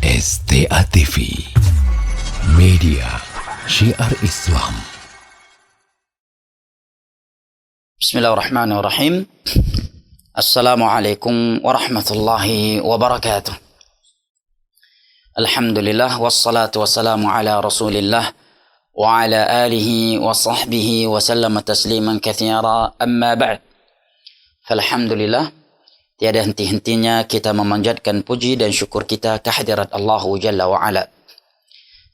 STA TV Media Syiar Islam. Bismillahirrahmanirrahim. Assalamualaikum warahmatullahi wabarakatuh. Alhamdulillah wassalatu wassalamu ala Rasulillah wa ala alihi wa sahbihi wa sallama tasliman katsira, amma ba'd. Falhamdulillah, tiada henti-hentinya kita memanjatkan puji dan syukur kita kehadirat Allah Jalla wa Ala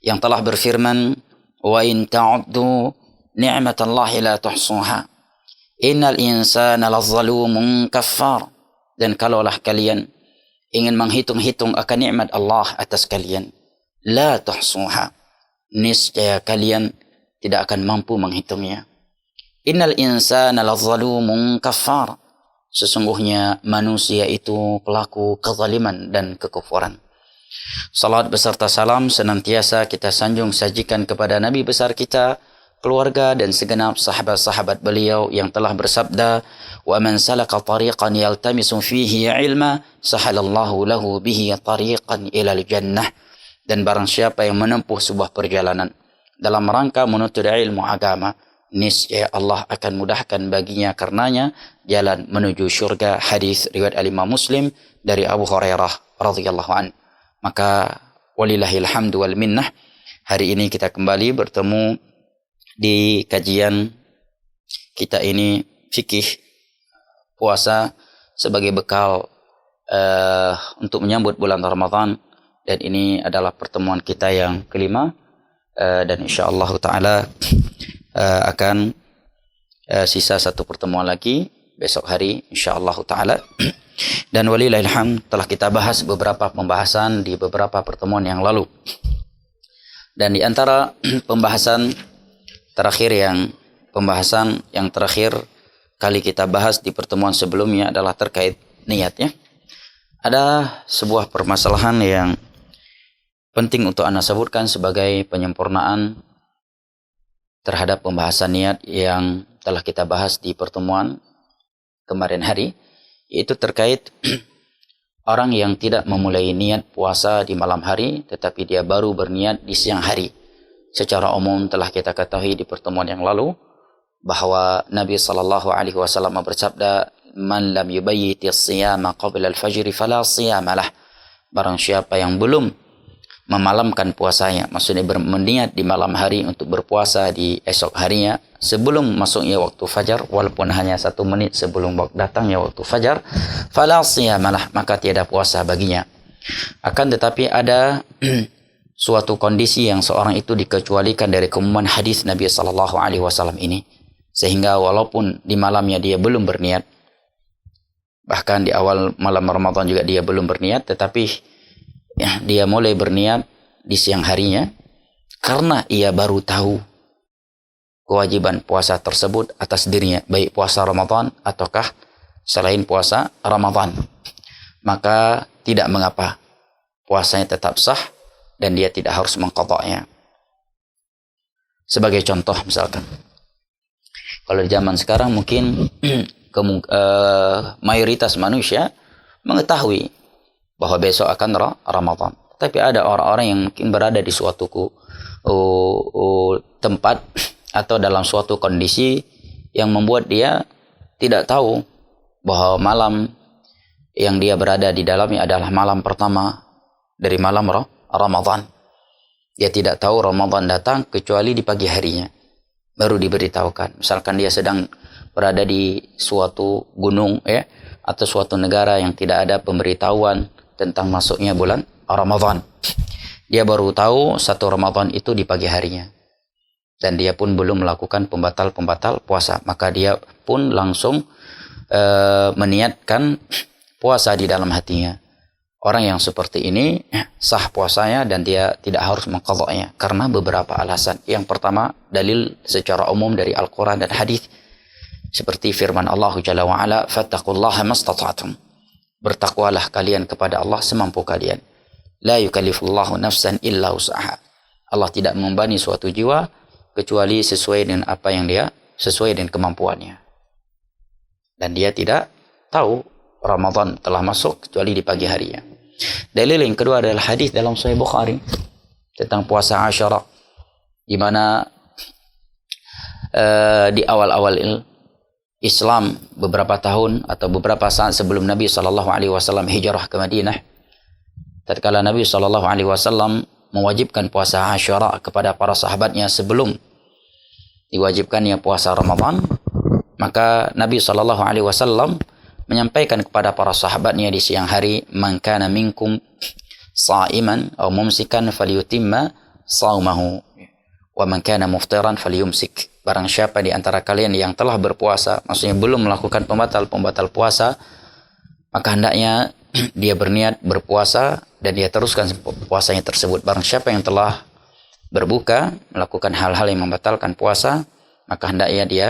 yang telah berfirman, wa in ta'uddu ni'matallahi la tuhsuha innal insana lazzalumun kaffar. Dan kalaulah kalian ingin menghitung-hitung akan nikmat Allah atas kalian, la tuhsuha, niscaya kalian tidak akan mampu menghitungnya. Innal insana lazzalumun kaffar, sesungguhnya manusia itu pelaku kezaliman dan kekufuran. Salat beserta salam senantiasa kita sanjung sajikan kepada Nabi besar kita, keluarga dan segenap sahabat-sahabat beliau yang telah bersabda, wa man salaka tariqan yaltamisu fihi ilma sahalallahu lahu bihi tariqan ilal jannah. Dan barang siapa yang menempuh sebuah perjalanan dalam rangka menuntut ilmu agama, niscaya Allah akan mudahkan baginya karenanya jalan menuju syurga. Hadis riwayat Imam Muslim dari Abu Hurairah radhiyallahu an. Maka walillahil hamdu wal minnah, hari ini kita kembali bertemu di kajian kita ini, fikih puasa sebagai bekal untuk menyambut bulan Ramadan. Dan ini adalah pertemuan kita yang kelima, dan insyaallah taala akan sisa satu pertemuan lagi besok hari insyaallah taala. Dan walillahil hamd, telah kita bahas beberapa pembahasan di beberapa pertemuan yang lalu. Dan di antara pembahasan yang terakhir kali kita bahas di pertemuan sebelumnya adalah terkait niatnya. Ada sebuah permasalahan yang penting untuk Anda sebutkan sebagai penyempurnaan terhadap pembahasan niat yang telah kita bahas di pertemuan kemarin hari, yaitu terkait orang yang tidak memulai niat puasa di malam hari tetapi dia baru berniat di siang hari. Secara umum telah kita ketahui di pertemuan yang lalu bahwa Nabi SAW bersabda, man lam yubayyiti as-siyama qabla al-fajr fala siyama lah. Barang siapa yang belum memalamkan puasanya, maksudnya berniat di malam hari untuk berpuasa di esok harinya sebelum masuknya waktu fajar, walaupun hanya 1 menit sebelum datangnya waktu fajar, fala siyamalah, maka tiada puasa baginya. Akan tetapi ada suatu kondisi yang seorang itu dikecualikan dari keumuman hadis Nabi SAW ini, sehingga walaupun di malamnya dia belum berniat, bahkan di awal malam Ramadan juga dia belum berniat, tetapi dia mulai berniat di siang harinya karena ia baru tahu kewajiban puasa tersebut atas dirinya, baik puasa Ramadan ataukah selain puasa Ramadan. Maka tidak mengapa, puasanya tetap sah dan dia tidak harus mengqadha'nya. Sebagai contoh misalkan, kalau di zaman sekarang mungkin mayoritas manusia mengetahui bahwa besok akan Ramadan. Tapi ada orang-orang yang mungkin berada di suatu tempat atau dalam suatu kondisi yang membuat dia tidak tahu bahwa malam yang dia berada di dalamnya adalah malam pertama dari malam Ramadan. Dia tidak tahu Ramadan datang kecuali di pagi harinya, baru diberitahukan. Misalkan dia sedang berada di suatu gunung atau suatu negara yang tidak ada pemberitahuan tentang masuknya bulan Ramadan. Dia baru tahu 1 Ramadan itu di pagi harinya. Dan dia pun belum melakukan pembatal puasa. Maka dia pun langsung meniatkan puasa di dalam hatinya. Orang yang seperti ini sah puasanya dan dia tidak harus mengqadha'nya karena beberapa alasan. Yang pertama, dalil secara umum dari Al-Quran dan hadis. Seperti firman Allah Jalla wa Ala, fattaqullaha mastata'tum. Bertakwalah kalian kepada Allah semampu kalian. La yukallifullahu nafsan illa usaha. Allah tidak membebani suatu jiwa kecuali sesuai dengan apa yang sesuai dengan kemampuannya. Dan dia tidak tahu Ramadan telah masuk kecuali di pagi harinya. Dalil yang kedua adalah hadis dalam Sahih Bukhari tentang puasa Asyura, di mana di awal-awal Islam beberapa tahun atau beberapa saat sebelum Nabi SAW hijrah ke Madinah, tatkala Nabi SAW mewajibkan puasa Asyura kepada para sahabatnya sebelum diwajibkannya puasa Ramadan, maka Nabi SAW menyampaikan kepada para sahabatnya di siang hari, man kana minkum sa'iman atau mumsikan falyutimma saumahu wa man kana muftiran falyumsik. Barang siapa di antara kalian yang telah berpuasa, maksudnya belum melakukan pembatal puasa, maka hendaknya dia berniat berpuasa dan dia teruskan puasanya tersebut. Barang siapa yang telah berbuka, melakukan hal-hal yang membatalkan puasa, maka hendaknya dia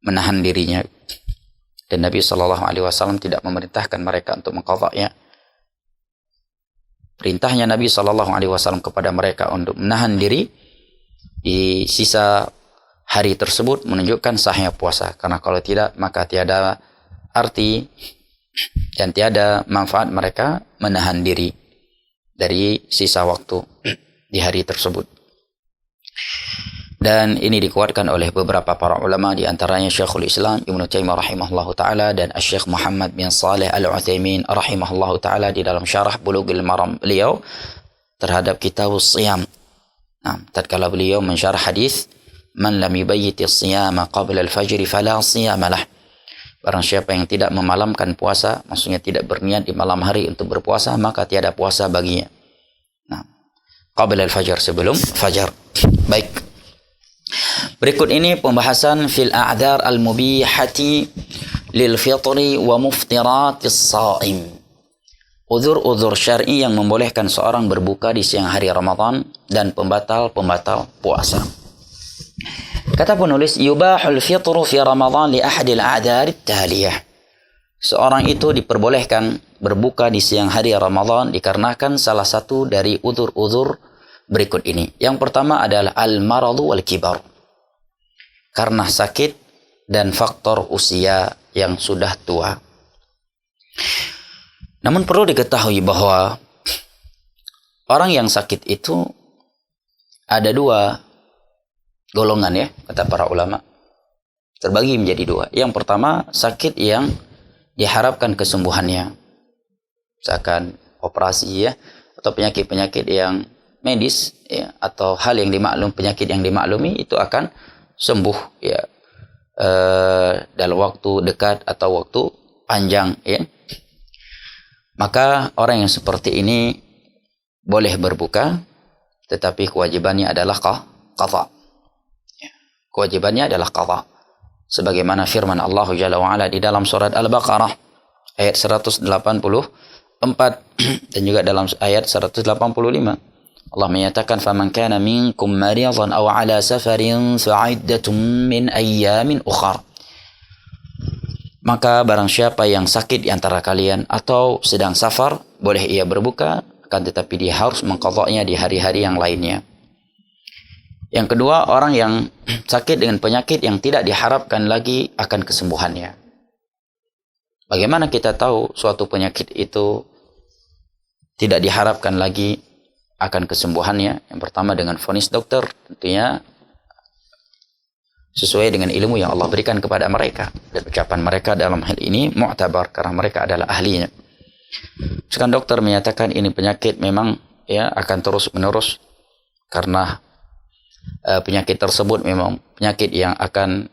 menahan dirinya. Dan Nabi SAW tidak memerintahkan mereka untuk mengqadha'nya. Perintahnya Nabi SAW kepada mereka untuk menahan diri di sisa hari tersebut menunjukkan sahnya puasa. Karena kalau tidak, maka tiada arti dan tiada manfaat mereka menahan diri dari sisa waktu di hari tersebut. Dan ini dikuatkan oleh beberapa para ulama, di antaranya Syekhul Islam Ibnu Taimiyah rahimahullahu taala dan Syekh Muhammad bin Shalih Al-Utsaimin rahimahullahu taala di dalam syarah Bulughul Maram beliau terhadap Kitabus Shiyam. Nah, tatkala beliau mensyarah hadis man lam yubayyiti as-siyama qabla al-fajr fala siyama lah. Barang siapa yang tidak memalamkan puasa, maksudnya tidak berniat di malam hari untuk berpuasa, maka tiada puasa baginya. Nah, qabla al-fajr, sebelum fajar. Baik. Berikut ini pembahasan fil a'dzar al-mubihati lil fitri wa muftiratis shaim. Uzur-uzur syar'i yang membolehkan seorang berbuka di siang hari Ramadan dan pembatal-pembatal puasa. Kata penulis, yubahul fitru fi Ramadan li ahadil a'dzar at-taliyah. Seorang itu diperbolehkan berbuka di siang hari Ramadan dikarenakan salah satu dari uzur-uzur berikut ini. Yang pertama adalah al-maradu wal kibar. Karena sakit dan faktor usia yang sudah tua. Namun perlu diketahui bahwa orang yang sakit itu ada dua golongan, ya, kata para ulama. Terbagi menjadi dua. Yang pertama, sakit yang diharapkan kesembuhannya. Misalkan operasi, ya, atau penyakit-penyakit yang medis, ya, atau hal yang penyakit yang dimaklumi itu akan sembuh, ya, dalam waktu dekat atau waktu panjang, ya. Maka orang yang seperti ini boleh berbuka, tetapi kewajibannya adalah qadha. Kewajibannya adalah qadha. Sebagaimana firman Allah Jalla wa Ala di dalam surat Al-Baqarah ayat 184 dan juga dalam ayat 185. Allah menyatakan, faman kana minkum maridan aw ala safarin fa'iddatun min ayyamin ukhar. Maka barang siapa yang sakit di antara kalian atau sedang safar, boleh ia berbuka, akan tetapi dia harus mengqadha'nya di hari-hari yang lainnya. Yang kedua, orang yang sakit dengan penyakit yang tidak diharapkan lagi akan kesembuhannya. Bagaimana kita tahu suatu penyakit itu tidak diharapkan lagi akan kesembuhannya? Yang pertama dengan vonis dokter, tentunya sesuai dengan ilmu yang Allah berikan kepada mereka, dan ucapan mereka dalam hal ini mu'tabar karena mereka adalah ahlinya. Sekarang dokter menyatakan ini penyakit memang, ya, akan terus menerus karena penyakit tersebut memang penyakit yang akan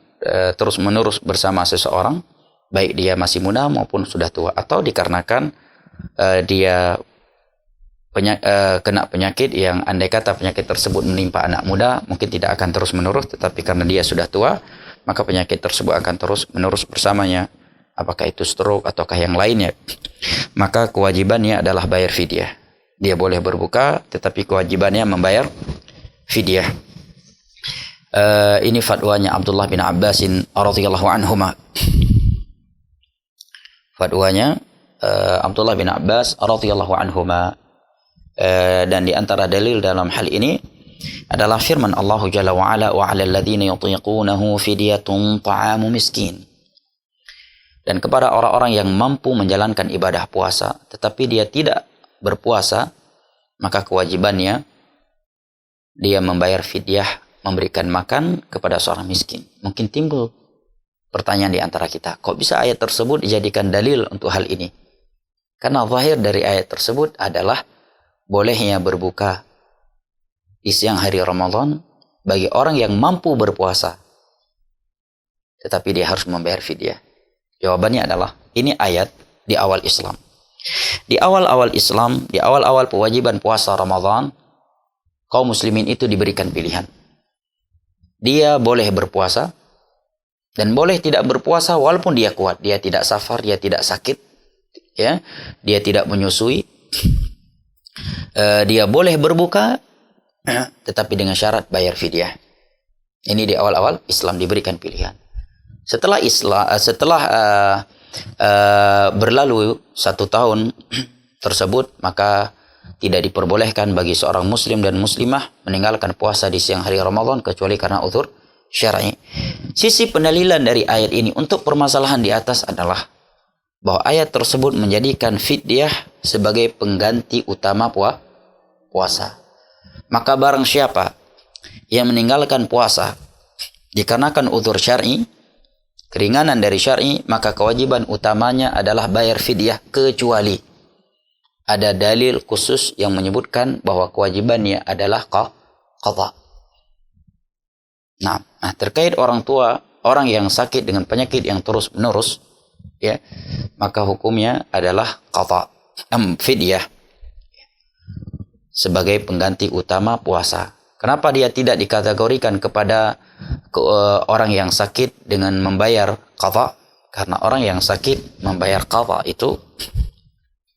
terus menerus bersama seseorang, baik dia masih muda maupun sudah tua, atau dikarenakan dia kena penyakit yang andai kata penyakit tersebut menimpa anak muda mungkin tidak akan terus menerus, tetapi karena dia sudah tua maka penyakit tersebut akan terus menerus bersamanya, apakah itu stroke ataukah yang lainnya. Maka kewajibannya adalah bayar fidyah. Dia boleh berbuka tetapi kewajibannya membayar fidyah. Ini fatwanya Abdullah bin Abbasin radhiyallahu anhuma. Fatwanya Abdullah bin Abbas radhiyallahu anhuma. Dan di antara dalil dalam hal ini adalah firman Allah Jalla wa Ala, wa 'alal ladzina yutiqunahu fidyatun ta'amu miskin. Dan kepada orang-orang yang mampu menjalankan ibadah puasa tetapi dia tidak berpuasa, maka kewajibannya dia membayar fidyah, memberikan makan kepada seorang miskin. Mungkin timbul pertanyaan di antara kita, kok bisa ayat tersebut dijadikan dalil untuk hal ini? Karena zahir dari ayat tersebut adalah bolehnya berbuka di siang hari Ramadan bagi orang yang mampu berpuasa, tetapi dia harus membayar fidyah. Jawabannya adalah, ini ayat di awal Islam. Di awal-awal Islam, di awal-awal kewajiban puasa Ramadan, kaum muslimin itu diberikan pilihan. Dia boleh berpuasa dan boleh tidak berpuasa walaupun dia kuat. Dia tidak safar, dia tidak sakit, ya, dia tidak menyusui. Dia boleh berbuka, tetapi dengan syarat bayar fidyah. Ini di awal-awal Islam diberikan pilihan. Setelah berlalu 1 tahun tersebut, maka tidak diperbolehkan bagi seorang muslim dan muslimah meninggalkan puasa di siang hari Ramadan kecuali karena uzur syar'i. Sisi pendalilan dari ayat ini untuk permasalahan di atas adalah bahwa ayat tersebut menjadikan fidyah sebagai pengganti utama puasa. Maka barang siapa yang meninggalkan puasa dikarenakan uzur syar'i, keringanan dari syar'i, maka kewajiban utamanya adalah bayar fidyah, kecuali ada dalil khusus yang menyebutkan bahwa kewajibannya adalah qadha. Nah, terkait orang tua, orang yang sakit dengan penyakit yang terus menerus, ya, maka hukumnya adalah qadha, fidyah, sebagai pengganti utama puasa. Kenapa dia tidak dikategorikan kepada orang yang sakit dengan membayar qadha? Karena orang yang sakit membayar qadha itu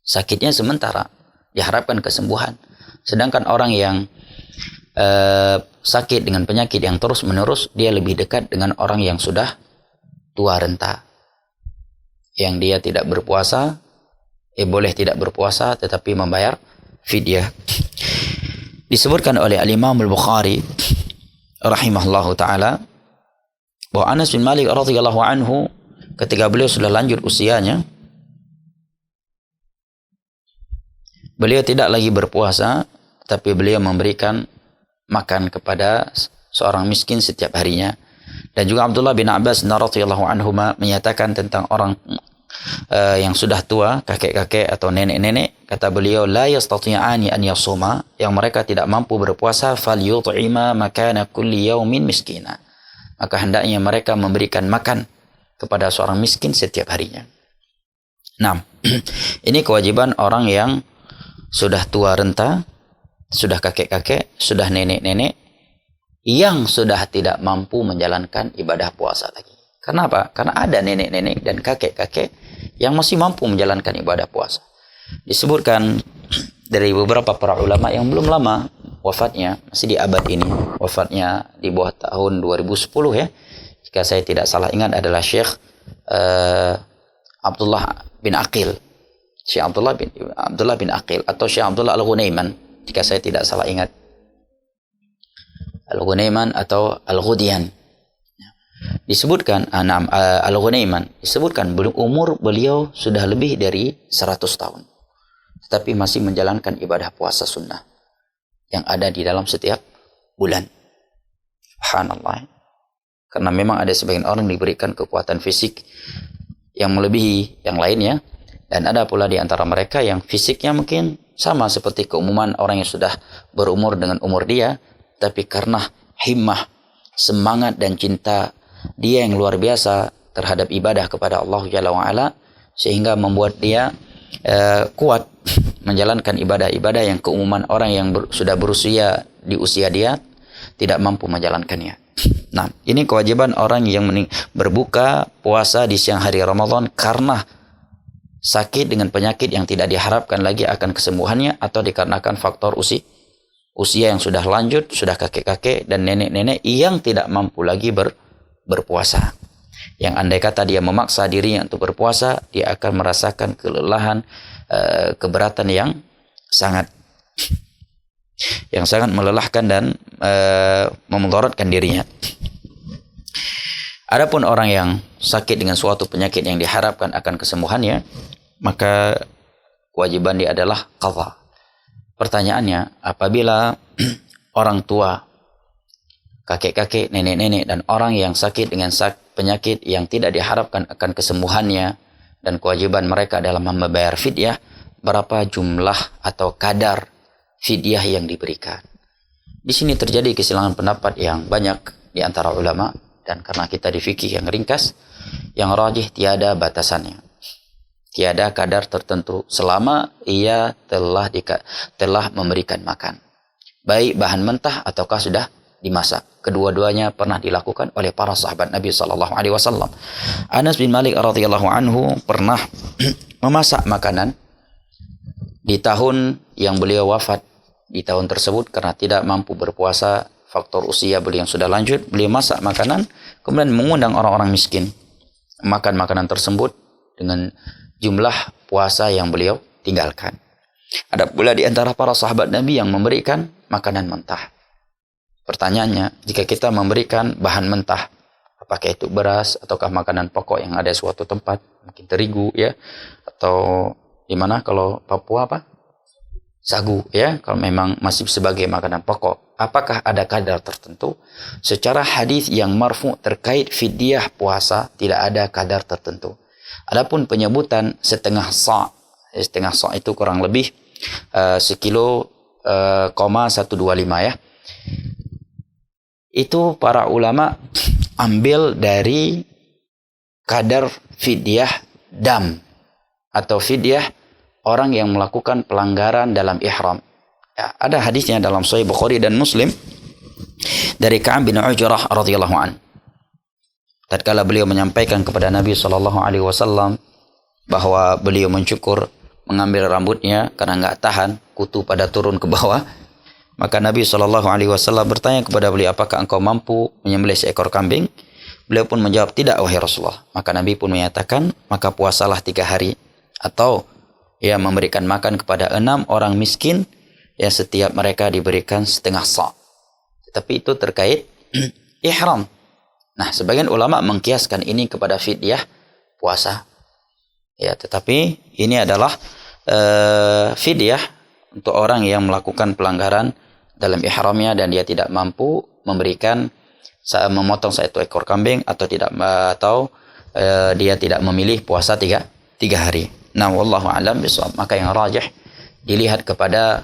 sakitnya sementara, diharapkan kesembuhan. Sedangkan orang yang sakit dengan penyakit yang terus menerus, dia lebih dekat dengan orang yang sudah tua renta, yang dia tidak berpuasa, boleh tidak berpuasa tetapi membayar fidyah. Disebutkan oleh Al-Imam Al-Bukhari rahimahullahu ta'ala bahwa Anas bin Malik radhiyallahu anhu ketika beliau sudah lanjut usianya, beliau tidak lagi berpuasa, tapi beliau memberikan makan kepada seorang miskin setiap harinya. Dan juga Abdullah bin Abbas radhiyallahu anhuma menyatakan tentang orang yang sudah tua, kakek-kakek atau nenek-nenek, kata beliau, la yastati'ani an yasuma, yang mereka tidak mampu berpuasa, falyut'ima makana kulli yaumin miskina, maka hendaknya mereka memberikan makan kepada seorang miskin setiap harinya. Nah, ini kewajiban orang yang sudah tua renta, sudah kakek-kakek, sudah nenek-nenek, yang sudah tidak mampu menjalankan ibadah puasa lagi. Kenapa? Karena ada nenek-nenek dan kakek-kakek yang masih mampu menjalankan ibadah puasa. Disebutkan dari beberapa para ulama yang belum lama wafatnya, masih di abad ini, wafatnya di bawah tahun 2010 ya, jika saya tidak salah ingat, adalah Syekh Abdullah bin Aqil. Syekh Abdullah bin Aqil atau Syekh Abdullah Al-Ghunaiman, jika saya tidak salah ingat. Al-Ghunaiman atau Al-Ghudian. Disebutkan Al-Ghunaiman, disebutkan umur beliau sudah lebih dari 100 tahun, tetapi masih menjalankan ibadah puasa sunnah yang ada di dalam setiap bulan. Subhanallah. Karena memang ada sebagian orang diberikan kekuatan fisik yang melebihi yang lainnya, dan ada pula di antara mereka yang fisiknya mungkin sama seperti keumuman orang yang sudah berumur dengan umur dia, tapi karena himmah, semangat dan cinta dia yang luar biasa terhadap ibadah kepada Allah Jalla wa'ala, sehingga membuat dia kuat menjalankan ibadah-ibadah yang keumuman orang yang sudah berusia di usia dia tidak mampu menjalankannya. Nah, ini kewajiban orang yang berbuka puasa di siang hari Ramadan karena sakit dengan penyakit yang tidak diharapkan lagi akan kesembuhannya, atau dikarenakan faktor usia yang sudah lanjut, sudah kakek-kakek dan nenek-nenek yang tidak mampu lagi berpuasa. Yang andai kata dia memaksa dirinya untuk berpuasa, dia akan merasakan kelelahan, keberatan yang sangat melelahkan dan memudaratkan dirinya. Adapun orang yang sakit dengan suatu penyakit yang diharapkan akan kesembuhannya, maka kewajiban dia adalah qadha. Pertanyaannya, apabila orang tua, kakek-kakek, nenek-nenek, dan orang yang sakit dengan penyakit yang tidak diharapkan akan kesembuhannya, dan kewajiban mereka adalah membayar fidyah, berapa jumlah atau kadar fidyah yang diberikan? Di sini terjadi kesilangan pendapat yang banyak di antara ulama, dan karena kita di fikih yang ringkas, yang rajih tiada batasannya. Tiada kadar tertentu selama ia telah memberikan makan. Baik bahan mentah ataukah sudah dimasak. Kedua-duanya pernah dilakukan oleh para sahabat Nabi SAW. Anas bin Malik radhiyallahu anhu pernah memasak makanan di tahun yang beliau wafat. Di tahun tersebut karena tidak mampu berpuasa, faktor usia beliau yang sudah lanjut, beliau masak makanan, kemudian mengundang orang-orang miskin makan makanan tersebut dengan jumlah puasa yang beliau tinggalkan. Ada pula di antara para sahabat Nabi yang memberikan makanan mentah. Pertanyaannya, jika kita memberikan bahan mentah, apakah itu beras ataukah makanan pokok yang ada di suatu tempat, mungkin terigu ya, atau di mana kalau Papua apa? Sagu ya, kalau memang masih sebagai makanan pokok, apakah ada kadar tertentu? Secara hadis yang marfu terkait fidyah puasa tidak ada kadar tertentu. Adapun penyebutan setengah sa' itu kurang lebih sekilo 125 ya. Itu para ulama ambil dari kadar fidyah dam atau fidyah orang yang melakukan pelanggaran dalam ihram. Ya, ada hadisnya dalam Sahih Bukhari dan Muslim dari Ka'ab bin Ujrah radhiyallahu an. Tatkala beliau menyampaikan kepada Nabi SAW bahwa beliau mencukur, mengambil rambutnya karena nggak tahan kutu pada turun ke bawah, maka Nabi SAW bertanya kepada beliau, apakah engkau mampu menyembelih seekor kambing? Beliau pun menjawab, tidak wahai Rasulullah. Maka Nabi pun menyatakan, maka puasalah 3 hari atau ya memberikan makan kepada 6 orang miskin yang setiap mereka diberikan setengah sa'. Tetapi itu terkait ihram. Nah, sebagian ulama mengkiaskan ini kepada fidyah puasa. Ya, tetapi ini adalah fidyah untuk orang yang melakukan pelanggaran dalam ihramnya dan dia tidak mampu memberikan memotong 1 ekor kambing atau dia tidak memilih puasa 3 hari. Nah, wallahu a'lam bishawab. Maka yang rajih dilihat kepada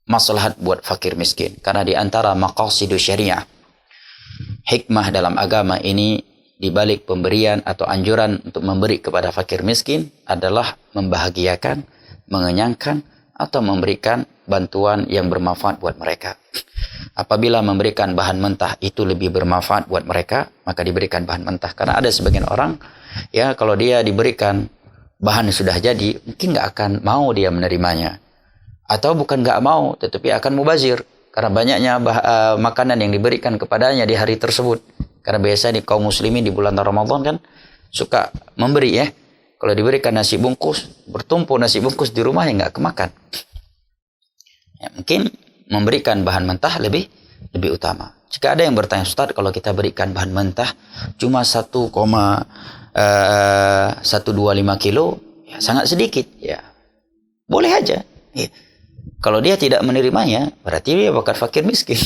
maslahat buat fakir miskin, karena di antara maqasidus syariah, hikmah dalam agama ini di balik pemberian atau anjuran untuk memberi kepada fakir miskin adalah membahagiakan, mengenyangkan, atau memberikan bantuan yang bermanfaat buat mereka. Apabila memberikan bahan mentah itu lebih bermanfaat buat mereka, maka diberikan bahan mentah. Karena ada sebagian orang, ya kalau dia diberikan bahan yang sudah jadi, mungkin nggak akan mau dia menerimanya. Atau bukan nggak mau, tetapi akan mubazir. Karena banyaknya makanan yang diberikan kepadanya di hari tersebut. Karena biasa di kaum muslimin di bulan Ramadan kan suka memberi ya. Kalau diberikan nasi bungkus, bertumpuk nasi bungkus di rumah yang nggak kemakan. Ya, mungkin memberikan bahan mentah lebih utama. Jika ada yang bertanya, Ustaz, kalau kita berikan bahan mentah cuma 1,125 kilo, ya sangat sedikit. Ya, boleh aja. Ya. Kalau dia tidak menerimanya, berarti dia bakal fakir miskin.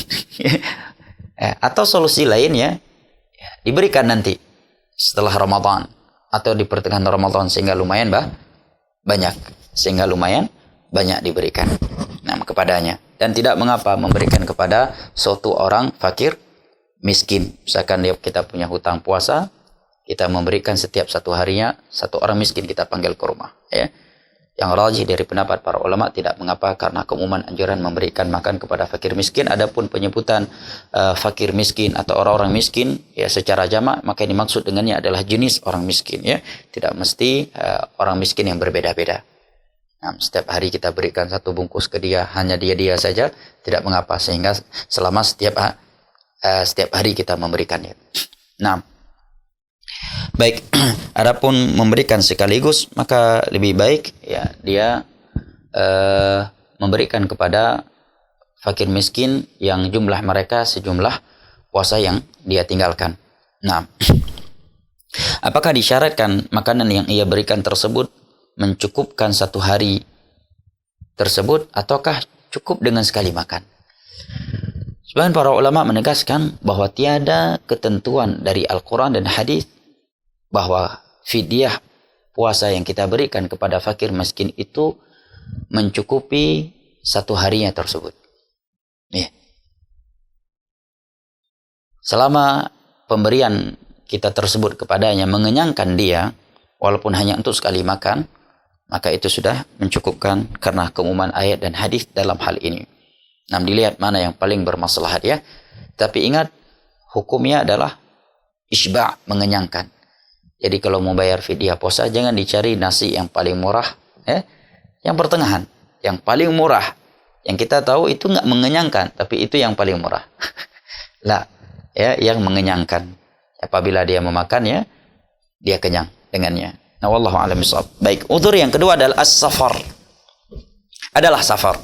Atau solusi lainnya, ya, diberikan nanti setelah Ramadan atau di pertengahan Ramadan sehingga lumayan banyak diberikan kepadanya. Dan tidak mengapa memberikan kepada suatu orang fakir miskin. Misalkan kita punya hutang puasa, kita memberikan setiap 1 harinya 1 orang miskin kita panggil ke rumah. Ya. Yang rajih dari pendapat para ulama tidak mengapa karena keumuman anjuran memberikan makan kepada fakir miskin. Adapun penyebutan fakir miskin atau orang-orang miskin ya secara jamak, maka yang dimaksud dengannya adalah jenis orang miskin ya. Tidak mesti orang miskin yang berbeda-beda. Nah, setiap hari kita berikan 1 bungkus ke dia, hanya dia saja, tidak mengapa sehingga selama setiap hari kita memberikannya. Nah, baik, adapun memberikan sekaligus maka lebih baik ya dia memberikan kepada fakir miskin yang jumlah mereka sejumlah puasa yang dia tinggalkan. Nah, apakah disyaratkan makanan yang ia berikan tersebut mencukupkan satu hari tersebut ataukah cukup dengan sekali makan. Sebagian para ulama menegaskan bahwa tiada ketentuan dari Al-Quran dan hadis bahwa fidyah puasa yang kita berikan kepada fakir miskin itu mencukupi satu harinya tersebut. Ya. Selama pemberian kita tersebut kepadanya mengenyangkan dia, walaupun hanya untuk sekali makan, maka itu sudah mencukupkan karena keumuman ayat dan hadis dalam hal ini. Nah, dilihat mana yang paling bermaslahat ya. Tapi ingat, hukumnya adalah isba', mengenyangkan. Jadi kalau mau bayar fidyah puasa, jangan dicari nasi yang paling murah, ya. Yang pertengahan, yang paling murah. Yang kita tahu itu nggak mengenyangkan, tapi itu yang paling murah. Lah, ya, yang mengenyangkan. Apabila dia memakannya, dia kenyang dengannya. Nah, wallahu a'lam bishawab. Baik, udzur yang kedua adalah as-safar. Adalah safar.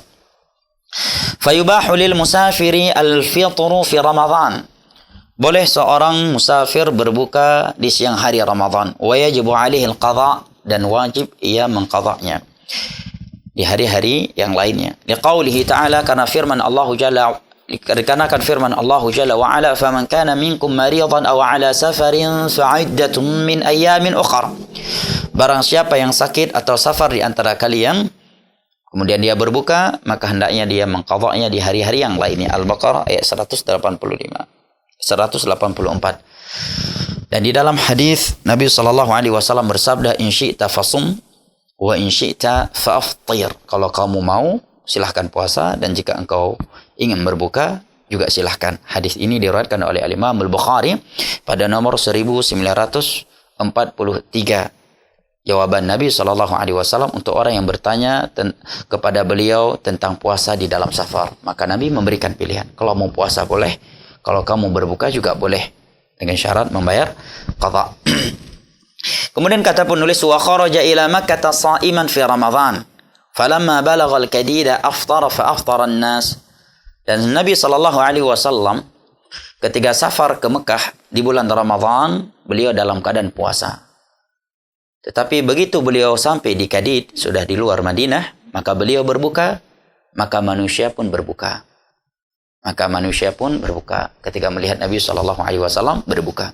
Fayubahu lil musafiri al-fitru fi Ramadan. Boleh seorang musafir berbuka di siang hari Ramadan. Wa yajibu alaihi al-qadha, dan wajib ia mengqadha'nya di hari-hari yang lainnya. Liqaulihi ta'ala, karena firman Allah Jalla, dikarenakan firman Allah Jalla wa ala, faman kana minkum maridan aw ala safarin fa'iddatun min ayyamin ukhra. Barang siapa yang sakit atau safar di antara kalian, kemudian dia berbuka, maka hendaknya dia mengqadha'nya di hari-hari yang lainnya. Al-Baqarah ayat 184. Dan di dalam hadis Nabi SAW bersabda, in syi'ta fasum wa in syi'ta fa'aftir. Kalau kamu mau, silahkan puasa, dan jika engkau ingin berbuka, juga silahkan. Hadis ini diriwayatkan oleh Imam Al-Bukhari pada nomor 1943. Jawaban Nabi SAW untuk orang yang bertanya kepada beliau tentang puasa di dalam safar. Maka Nabi memberikan pilihan. Kalau mau puasa boleh, kalau kamu berbuka juga boleh, dengan syarat membayar qadha. Kemudian kata penulis, wa kharaja ila Makkah sha'iman fi Ramadan, falamma balagha al-kadida aftara fa aftara an-nas. Dan Nabi SAW ketika safar ke Mekah di bulan Ramadan, beliau dalam keadaan puasa. Tetapi begitu beliau sampai di Kadid, sudah di luar Madinah, maka beliau berbuka, maka manusia pun berbuka. Ketika melihat Nabi SAW berbuka.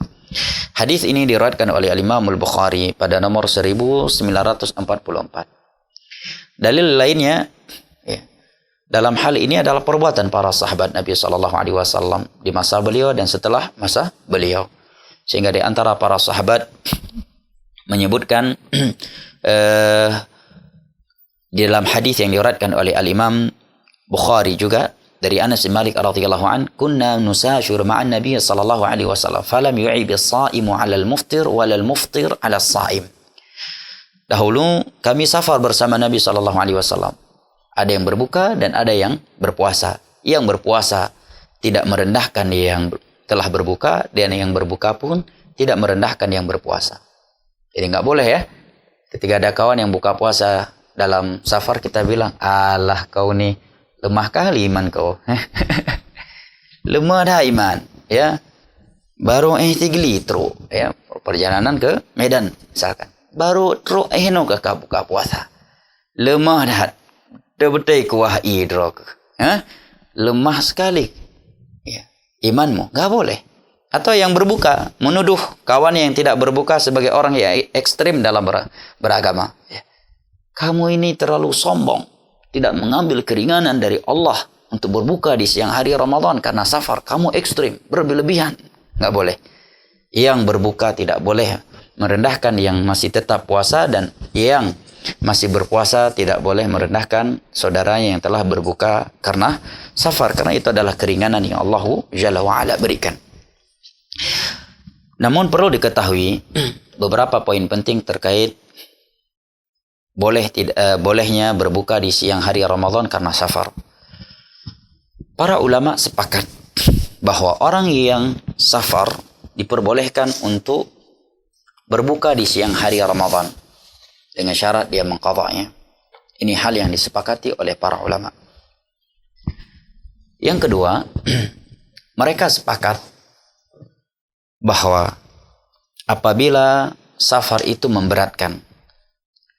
Hadis ini diriwayatkan oleh Imam Al-Bukhari pada nomor 1944. Dalil lainnya, ya, dalam hal ini adalah perbuatan para sahabat Nabi SAW di masa beliau dan setelah masa beliau. Sehingga di antara para sahabat menyebutkan di dalam hadis yang diriwayatkan oleh Al-Imam Bukhari juga dari Anas bin Malik radhiyallahu an, kunna nusafir ma'an Nabi sallallahu alaihi wasallam falam yu'ib as-sha'imu 'ala al-muftir wa al-muftir 'ala as-sha'im. Dahulu kami safar bersama Nabi sallallahu alaihi wasallam. Ada yang berbuka dan ada yang berpuasa. Yang berpuasa tidak merendahkan yang telah berbuka, dan yang berbuka pun tidak merendahkan yang berpuasa. Jadi nggak boleh ya, ketika ada kawan yang buka puasa dalam safar, kita bilang, alah kau nih lemah kali iman kau. Lemah dah iman, ya. Baru tigli tru, ya, perjalanan ke Medan misalkan. Baru tru no ke buka puasa. Lemah dah. Betul kuah idrok. Ya? Lemah sekali. Ya. Imanmu nggak boleh. Atau yang berbuka menuduh kawan yang tidak berbuka sebagai orang yang ekstrim dalam beragama. Ya. Kamu ini terlalu sombong, tidak mengambil keringanan dari Allah untuk berbuka di siang hari Ramadan karena safar. Kamu ekstrim, berlebihan. Nggak boleh. Yang berbuka tidak boleh merendahkan yang masih tetap puasa, dan yang masih berpuasa tidak boleh merendahkan saudaranya yang telah berbuka karena safar. Karena itu adalah keringanan yang Allah Jalla wa'ala berikan. Namun perlu diketahui beberapa poin penting terkait bolehnya berbuka di siang hari Ramadan karena safar. Para ulama sepakat bahwa orang yang safar diperbolehkan untuk berbuka di siang hari Ramadan dengan syarat dia mengqadha'nya. Ini hal yang disepakati oleh para ulama. Yang kedua, mereka sepakat bahwa apabila safar itu memberatkan,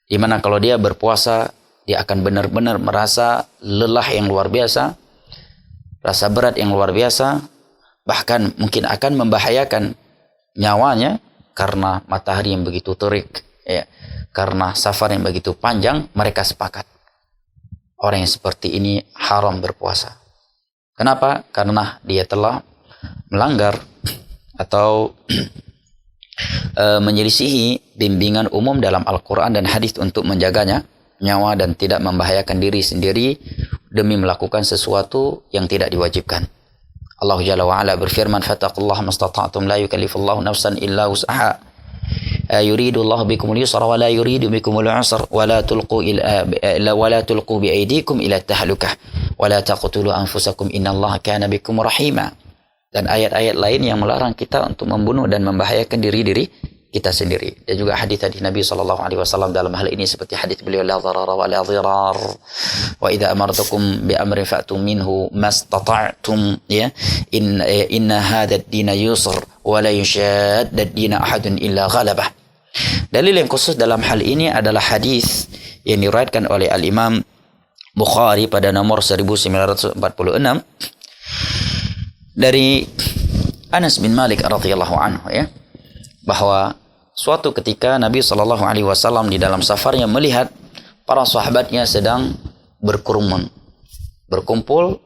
Di mana kalau dia berpuasa, dia akan benar-benar merasa lelah yang luar biasa, rasa berat yang luar biasa, bahkan mungkin akan membahayakan nyawanya karena matahari yang begitu terik, ya, karena safar yang begitu panjang. Mereka sepakat orang yang seperti ini haram berpuasa. Kenapa? Karena dia telah melanggar atau menyelisihi bimbingan umum dalam Al-Quran dan hadis untuk menjaganya nyawa dan tidak membahayakan diri sendiri demi melakukan sesuatu yang tidak diwajibkan. Allah Jalla wa Ala berfirman, "Fattaqullaha mastata'tum la yukallifullahu nafsan illa wus'aha. Yuridullahu bikumul yusra wa la yuridu bikumul usra wa la tulqu bi aydikum ila tahlukah wa la taqtulu anfusakum innallaha kana bikum rahima." Dan ayat-ayat lain yang melarang kita untuk membunuh dan membahayakan diri-diri kita sendiri. Dan juga hadis-hadis Nabi SAW dalam hal ini seperti hadis beliau, la dharara wa la dhirar wa idza amartukum bi amrin fa'tu minhu mastata'tum, ya, inna hadha ad-din yusr wa la yushadda ad-din ahadun illa ghalabah. Dalil yang khusus dalam hal ini adalah hadis yang diriwayatkan oleh Al-Imam Bukhari pada nomor 1946 dari Anas bin Malik radhiyallahu anhu, ya, bahwa suatu ketika Nabi SAW di dalam safarnya melihat para sahabatnya sedang berkerumun, berkumpul.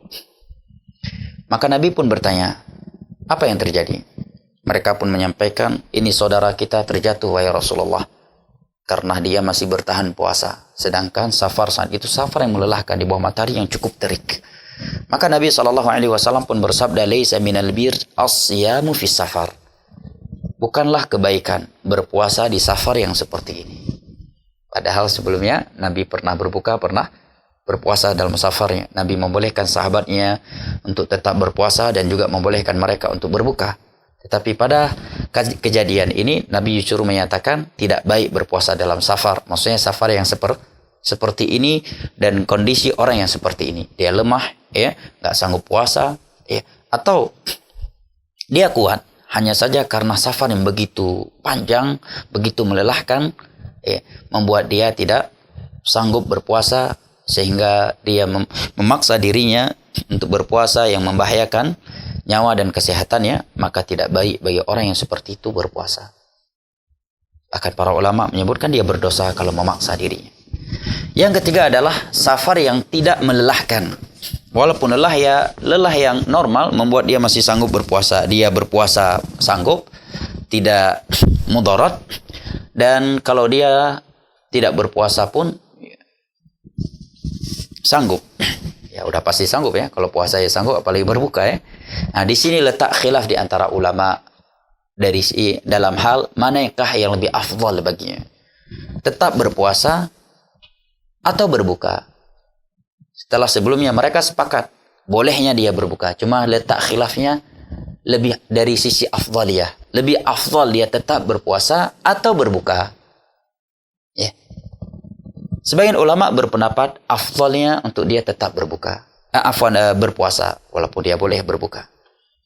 Maka Nabi pun bertanya, apa yang terjadi? Mereka pun menyampaikan, ini saudara kita terjatuh wahai Rasulullah, karena dia masih bertahan puasa. Sedangkan safar saat itu safar yang melelahkan di bawah matahari yang cukup terik. Maka Nabi SAW pun bersabda, laisa minal bir as-siyamu fis safar. Bukanlah kebaikan berpuasa di safar yang seperti ini. Padahal sebelumnya Nabi pernah berbuka, pernah berpuasa dalam safarnya. Nabi membolehkan sahabatnya untuk tetap berpuasa dan juga membolehkan mereka untuk berbuka. Tetapi pada kejadian ini Nabi justru menyatakan tidak baik berpuasa dalam safar. Maksudnya safar yang seperti ini dan kondisi orang yang seperti ini. Dia lemah, ya, nggak sanggup puasa, ya, atau dia kuat. Hanya saja karena safar yang begitu panjang, begitu melelahkan, ya, membuat dia tidak sanggup berpuasa sehingga dia memaksa dirinya untuk berpuasa yang membahayakan nyawa dan kesehatannya, maka tidak baik bagi orang yang seperti itu berpuasa. Bahkan para ulama menyebutkan dia berdosa kalau memaksa dirinya. Yang ketiga adalah safar yang tidak melelahkan. Walaupun lelah yang normal membuat dia masih sanggup berpuasa. Dia berpuasa sanggup, tidak mudarat. Dan kalau dia tidak berpuasa pun sanggup. Ya udah pasti sanggup, ya. Kalau puasa ya sanggup, apalagi berbuka, ya. Nah, di sini letak khilaf di antara ulama dalam hal manakah yang lebih afdal baginya. Tetap berpuasa atau berbuka. Setelah sebelumnya mereka sepakat bolehnya dia berbuka, cuma letak khilafnya lebih dari sisi afdaliyah. Lebih afdal dia tetap berpuasa atau berbuka, ya. Sebagian ulama berpendapat afdalnya untuk dia tetap berbuka, berpuasa walaupun dia boleh berbuka.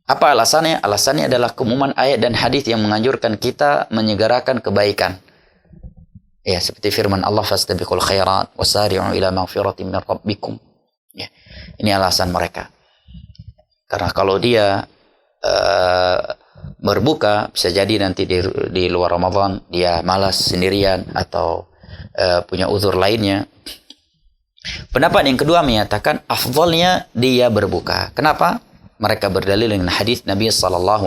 Apa alasannya? Alasannya adalah keumuman ayat dan hadis yang menganjurkan kita menyegerakan kebaikan. Ya, seperti firman Allah, fastabiqul khairat wasari'u ila maghfiratin min rabbikum. Ya, ini alasan mereka. Karena kalau dia berbuka, bisa jadi nanti di luar Ramadan dia malas sendirian atau punya uzur lainnya. Pendapat yang kedua menyatakan afdalnya dia berbuka. Kenapa? Mereka berdalil dengan hadis Nabi SAW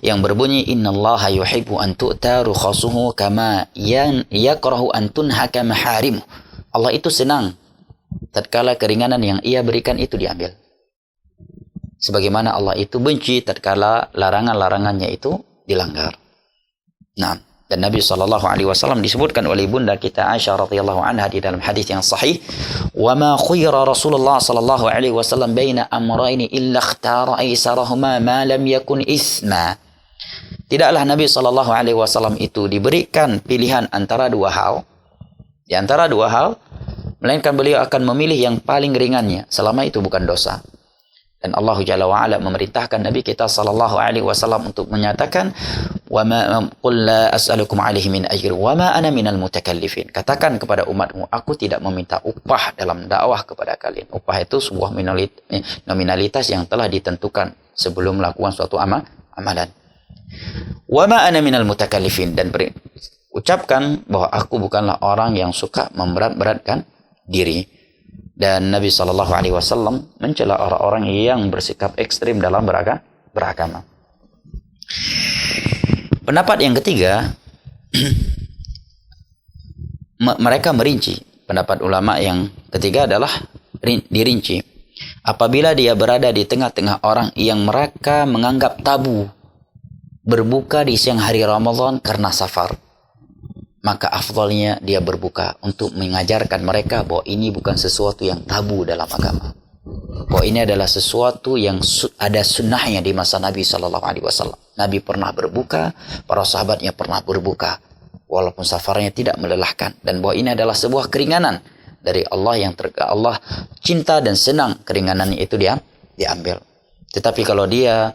yang berbunyi, innallaha yuhibbu an tu'ta rukhasuhu kama yakrahu an tunhaka maharimu. Allah itu senang tatkala keringanan yang ia berikan itu diambil. Sebagaimana Allah itu benci tatkala larangan-larangannya itu dilanggar. Nah, dan Nabi SAW disebutkan oleh bunda kita Aisyah radhiyallahu anha di dalam hadis yang sahih, wa ma khuyira Rasulullah sallallahu alaihi wasallam baina amrayni illa ikhtara aisarahuma ma lam yakun isma. Tidaklah Nabi sallallahu alaihi wasallam itu diberikan pilihan antara dua hal. Di antara dua hal, melainkan beliau akan memilih yang paling ringannya selama itu bukan dosa. Dan Allah Jalla wa Ala memerintahkan Nabi kita sallallahu alaihi wasallam untuk menyatakan, wa ma qul la as'alukum alaihi min ajr wa ma ana minal mutakallifin. Katakan kepada umatmu, aku tidak meminta upah dalam dakwah kepada kalian. Upah itu sebuah nominalitas yang telah ditentukan sebelum melakukan suatu amalan. Wa ma ana minal mutakallifin, dan ucapkan bahwa aku bukanlah orang yang suka memberat-beratkan diri. Dan Nabi SAW mencela orang-orang yang bersikap ekstrim dalam beragama. Pendapat yang ketiga, mereka merinci. Pendapat ulama yang ketiga adalah dirinci. Apabila dia berada di tengah-tengah orang yang mereka menganggap tabu berbuka di siang hari Ramadan karena safar, maka afdalnya dia berbuka untuk mengajarkan mereka bahwa ini bukan sesuatu yang tabu dalam agama. Bahwa ini adalah sesuatu yang ada sunnahnya di masa Nabi SAW. Nabi pernah berbuka, para sahabatnya pernah berbuka, walaupun safarnya tidak melelahkan. Dan bahwa ini adalah sebuah keringanan dari Allah yang Allah cinta dan senang keringanan itu dia diambil. Tetapi kalau dia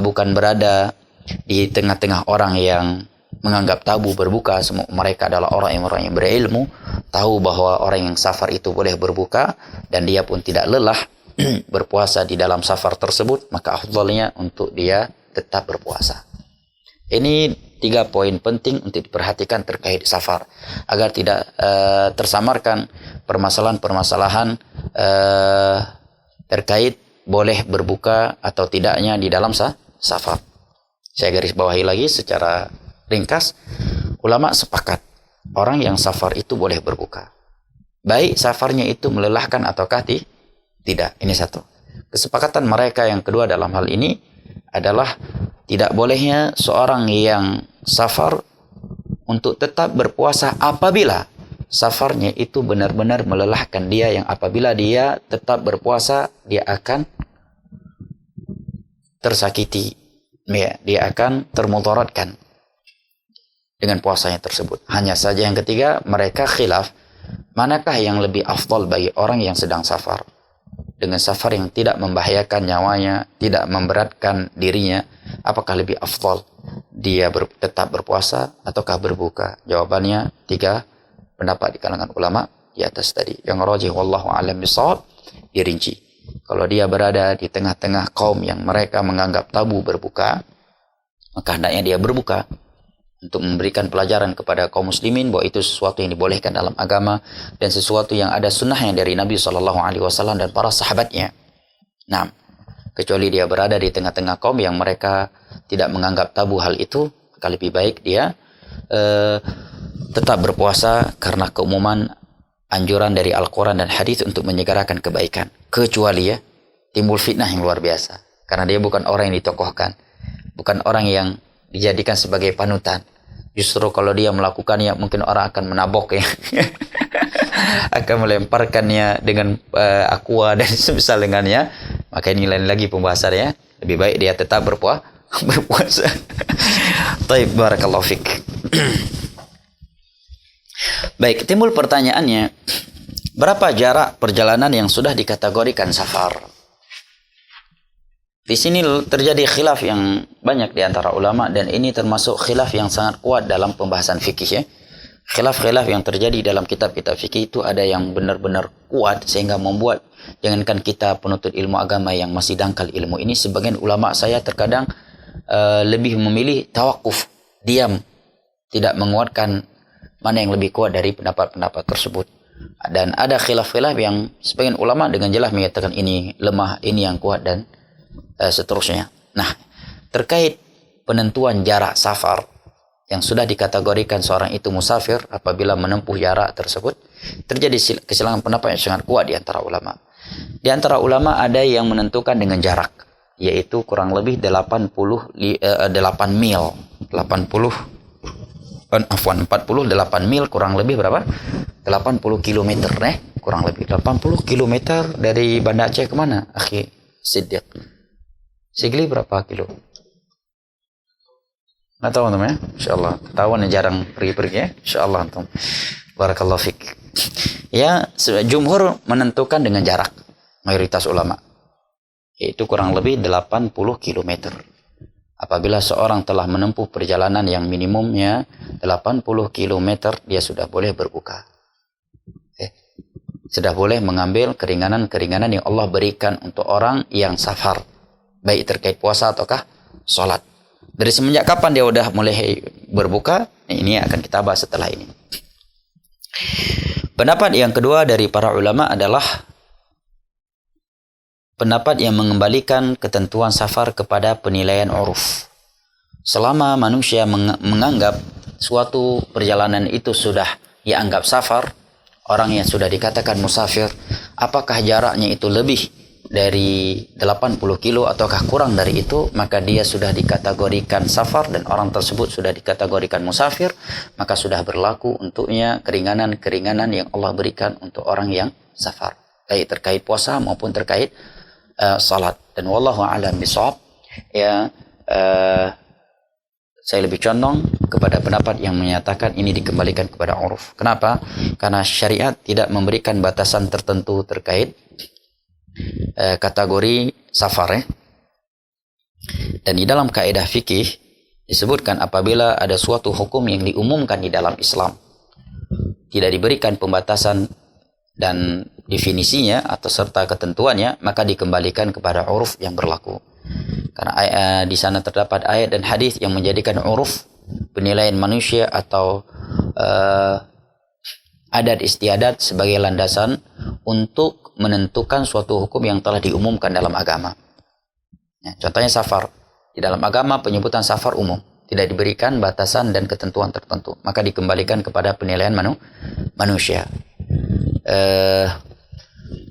bukan berada di tengah-tengah orang yang menganggap tabu berbuka, mereka adalah orang yang berilmu, tahu bahwa orang yang safar itu boleh berbuka, dan dia pun tidak lelah berpuasa di dalam safar tersebut, maka afdalnya untuk dia tetap berpuasa. Ini 3 poin penting untuk diperhatikan terkait safar, agar tidak tersamarkan permasalahan-permasalahan terkait boleh berbuka atau tidaknya di dalam safar. Saya garis bawahi lagi secara ringkas, ulama sepakat orang yang safar itu boleh berbuka, baik safarnya itu melelahkan ataukah tidak. Ini satu kesepakatan mereka. Yang kedua dalam hal ini adalah tidak bolehnya seorang yang safar untuk tetap berpuasa apabila safarnya itu benar-benar melelahkan dia, yang apabila dia tetap berpuasa dia akan tersakiti, dia akan termudaratkan dengan puasanya tersebut. Hanya saja yang ketiga, mereka khilaf manakah yang lebih afdal bagi orang yang sedang safar, dengan safar yang tidak membahayakan nyawanya, tidak memberatkan dirinya, apakah lebih afdal dia tetap berpuasa ataukah berbuka? Jawabannya 3 pendapat di kalangan ulama di atas tadi. Yang rajih wallahu a'lam bishawab, dirinci. Kalau dia berada di tengah-tengah kaum yang mereka menganggap tabu berbuka, maka hendaknya dia berbuka untuk memberikan pelajaran kepada kaum muslimin bahwa itu sesuatu yang dibolehkan dalam agama dan sesuatu yang ada sunnahnya dari Nabi SAW dan para sahabatnya. Nah, kecuali dia berada di tengah-tengah kaum yang mereka tidak menganggap tabu hal itu, maka lebih baik dia tetap berpuasa karena keumuman anjuran dari Al-Quran dan hadis untuk menyegerakan kebaikan. Kecuali ya timbul fitnah yang luar biasa, karena dia bukan orang yang ditokohkan, bukan orang yang dijadikan sebagai panutan. Justru kalau dia melakukannya mungkin orang akan menabok ya akan melemparkannya dengan aqua dan semisal dengannya. Maka ini lain lagi pembahasannya, lebih baik dia tetap berpuasa. Taib, barakallahu fik. Baik, timbul pertanyaannya, berapa jarak perjalanan yang sudah dikategorikan safar? Di sini terjadi khilaf yang banyak di antara ulama, dan ini termasuk khilaf yang sangat kuat dalam pembahasan fikih ya. Khilaf-khilaf yang terjadi dalam kitab-kitab fikih itu ada yang benar-benar kuat sehingga membuat jangankan kita penuntut ilmu agama yang masih dangkal ilmu ini, sebagian ulama saya terkadang lebih memilih tawakuf, diam, tidak menguatkan mana yang lebih kuat dari pendapat-pendapat tersebut. Dan ada khilaf-khilaf yang sebagian ulama dengan jelas menyatakan ini lemah, ini yang kuat, dan seterusnya. Nah, terkait penentuan jarak safar yang sudah dikategorikan seorang itu musafir apabila menempuh jarak tersebut, terjadi kesilangan pendapat yang sangat kuat di antara ulama. Di antara ulama ada yang menentukan dengan jarak, yaitu kurang lebih 48 mil. 48 mil kurang lebih berapa? 80 km kurang lebih 80 km dari Banda Aceh kemana? Akhi Siddiq. Sigli berapa kilo? Nggak tahu antum ya? InsyaAllah. Ketahuan jarang pergi-pergi ya? InsyaAllah antum. Barakallahu fik. Ya, jumhur menentukan dengan jarak. Mayoritas ulama. yaitu kurang lebih 80 km. Apabila seorang telah menempuh perjalanan yang minimumnya 80 km, dia sudah boleh berbuka. Sudah boleh mengambil keringanan-keringanan yang Allah berikan untuk orang yang safar, baik terkait puasa ataukah sholat. Dari semenjak kapan dia udah mulai berbuka, ini akan kita bahas setelah ini. Pendapat yang kedua dari para ulama adalah pendapat yang mengembalikan ketentuan safar kepada penilaian uruf. Selama manusia menganggap suatu perjalanan itu sudah dianggap safar, orang yang sudah dikatakan musafir, apakah jaraknya itu lebih dari 80 kilo ataukah kurang dari itu, maka dia sudah dikategorikan safar dan orang tersebut sudah dikategorikan musafir, maka sudah berlaku untuknya keringanan-keringanan yang Allah berikan untuk orang yang safar, baik terkait puasa maupun terkait salat. Dan wallahu a'lam bishawab, ya, saya lebih condong kepada pendapat yang menyatakan ini dikembalikan kepada uruf. Kenapa? Karena syariat tidak memberikan batasan tertentu terkait kategori safar. Dan di dalam kaidah fikih disebutkan apabila ada suatu hukum yang diumumkan di dalam Islam, tidak diberikan pembatasan dan definisinya atau serta ketentuannya, maka dikembalikan kepada uruf yang berlaku. Karena di sana terdapat ayat dan hadis yang menjadikan uruf, penilaian manusia atau adat istiadat sebagai landasan untuk menentukan suatu hukum yang telah diumumkan dalam agama. Ya, contohnya safar. Di dalam agama penyebutan safar umum, tidak diberikan batasan dan ketentuan tertentu, maka dikembalikan kepada penilaian manusia.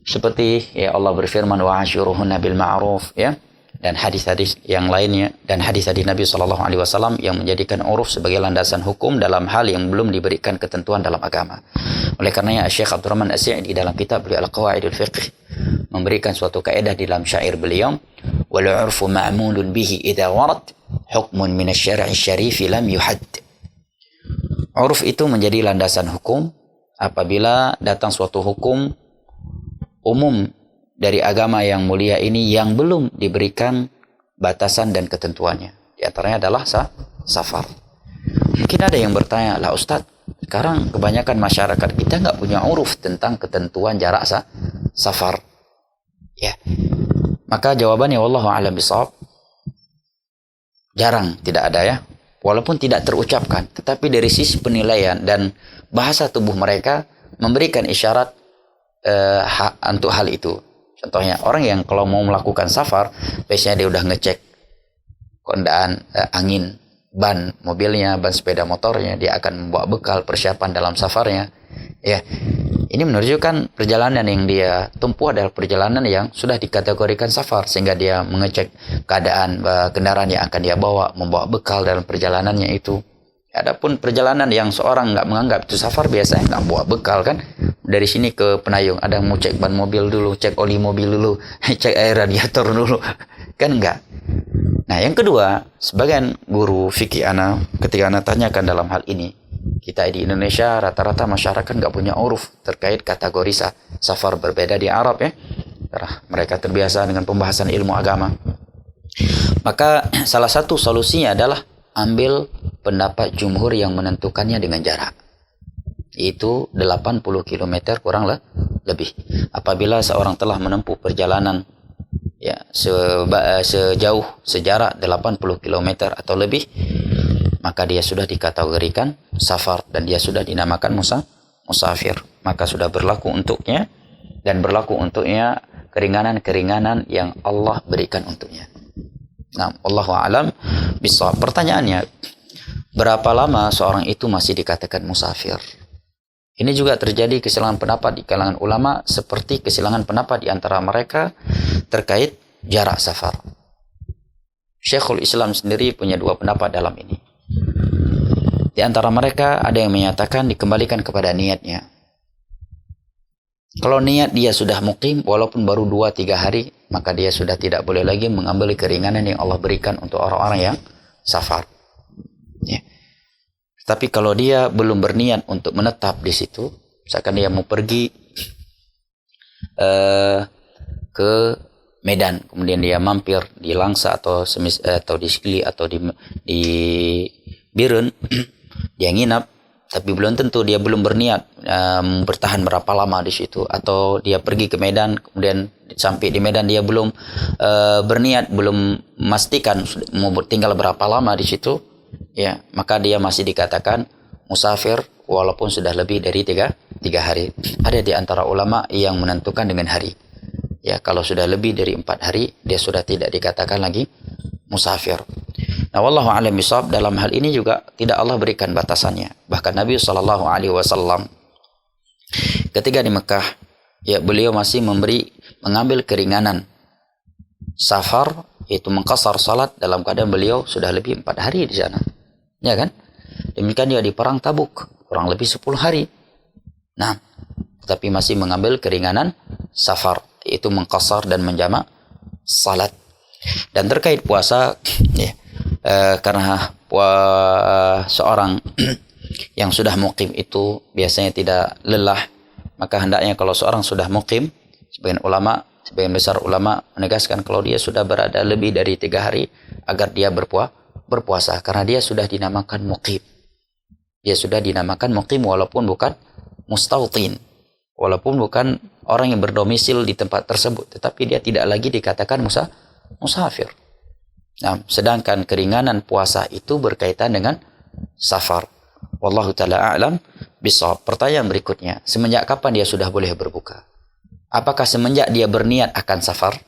Seperti ya Allah berfirman wa ashiruhunna bil ma'ruf, ya, dan hadis-hadis yang lainnya, dan hadis-hadis Nabi SAW yang menjadikan uruf sebagai landasan hukum dalam hal yang belum diberikan ketentuan dalam agama. Oleh karenanya Syekh Abdul Rahman As-Sa'idi dalam kitab beliau Al-Qawaidul Fiqh memberikan suatu kaidah di dalam syair beliau, wal 'urfu ma'mulun bihi idza warad hukmun min asy-syar'i syarif lam yuhad. Uruf itu menjadi landasan hukum apabila datang suatu hukum umum dari agama yang mulia ini yang belum diberikan batasan dan ketentuannya. Di antaranya adalah safar. Mungkin ada yang bertanya, lah Ustadz, sekarang kebanyakan masyarakat kita nggak punya uruf tentang ketentuan jarak safar. Ya, maka jawabannya wallahu a'lam bishawab, jarang, tidak ada ya. Walaupun tidak terucapkan, tetapi dari sisi penilaian dan bahasa tubuh mereka memberikan isyarat untuk hal itu. Contohnya orang yang kalau mau melakukan safar, biasanya dia udah ngecek keadaan angin, ban mobilnya, ban sepeda motornya, dia akan membawa bekal persiapan dalam safarnya. Ya, ini menunjukkan perjalanan yang dia tempuh adalah perjalanan yang sudah dikategorikan safar, sehingga dia mengecek keadaan kendaraan yang akan dia bawa, membawa bekal dalam perjalanannya itu. Adapun perjalanan yang seorang nggak menganggap itu safar, biasanya nggak bawa bekal kan. Dari sini ke Penayung, ada mau cek ban mobil dulu, cek oli mobil dulu, cek air radiator dulu, kan enggak. Nah yang kedua, sebagian guru fikih ana ketika ana tanyakan dalam hal ini, kita di Indonesia rata-rata masyarakat nggak punya uruf terkait kategori safar, berbeda di Arab ya, karena mereka terbiasa dengan pembahasan ilmu agama. Maka salah satu solusinya adalah ambil pendapat jumhur yang menentukannya dengan jarak. Itu 80 km kurang lebih. Apabila seorang telah menempuh perjalanan ya sejauh sejarak 80 km atau lebih, maka dia sudah dikategorikan safar dan dia sudah dinamakan musafir. Maka sudah berlaku untuknya dan berlaku untuknya keringanan-keringanan yang Allah berikan untuknya. Nah, Allahu a'lam bishawab. Pertanyaannya, berapa lama seorang itu masih dikatakan musafir? Ini juga terjadi kesilangan pendapat di kalangan ulama, seperti kesilangan pendapat di antara mereka terkait jarak safar. Syekhul Islam sendiri punya dua pendapat dalam ini. Di antara mereka ada yang menyatakan dikembalikan kepada niatnya. Kalau niat dia sudah mukim, walaupun baru 2-3 hari, maka dia sudah tidak boleh lagi mengambil keringanan yang Allah berikan untuk orang-orang yang safar. Ya. Tapi kalau dia belum berniat untuk menetap di situ, misalkan dia mau pergi ke Medan, kemudian dia mampir di Langsa atau di Sikli atau di Birun, dia nginap, tapi belum tentu dia belum berniat bertahan berapa lama di situ, atau dia pergi ke Medan kemudian sampai di Medan dia belum berniat, belum memastikan mau tinggal berapa lama di situ, ya, maka dia masih dikatakan musafir walaupun sudah lebih dari tiga hari. Ada di antara ulama yang menentukan dengan hari. Ya, kalau sudah lebih dari 4 hari, dia sudah tidak dikatakan lagi musafir. Nah, wallahu a'lam bishawab, dalam hal ini juga tidak Allah berikan batasannya. Bahkan Nabi SAW ketika di Mekah, ya, beliau masih mengambil keringanan safar, yaitu mengqasar salat dalam keadaan beliau sudah lebih 4 hari di sana. Ya kan? Demikian juga di perang Tabuk, kurang lebih 10 hari. Nah, tetapi masih mengambil keringanan safar, yaitu mengqasar dan menjamak salat. Dan terkait puasa, ya, karena seorang yang sudah muqim itu biasanya tidak lelah, maka hendaknya kalau seorang sudah muqim, sebagian besar ulama menegaskan kalau dia sudah berada lebih dari 3 hari agar dia berpuasa, karena dia sudah dinamakan muqim. Dia sudah dinamakan muqim walaupun bukan mustautin, walaupun bukan orang yang berdomisil di tempat tersebut, tetapi dia tidak lagi dikatakan musafir. Nah, sedangkan keringanan puasa itu berkaitan dengan safar. Wallahu ta'ala a'lam bishawab. Pertanyaan berikutnya, semenjak kapan dia sudah boleh berbuka? Apakah semenjak dia berniat akan safar,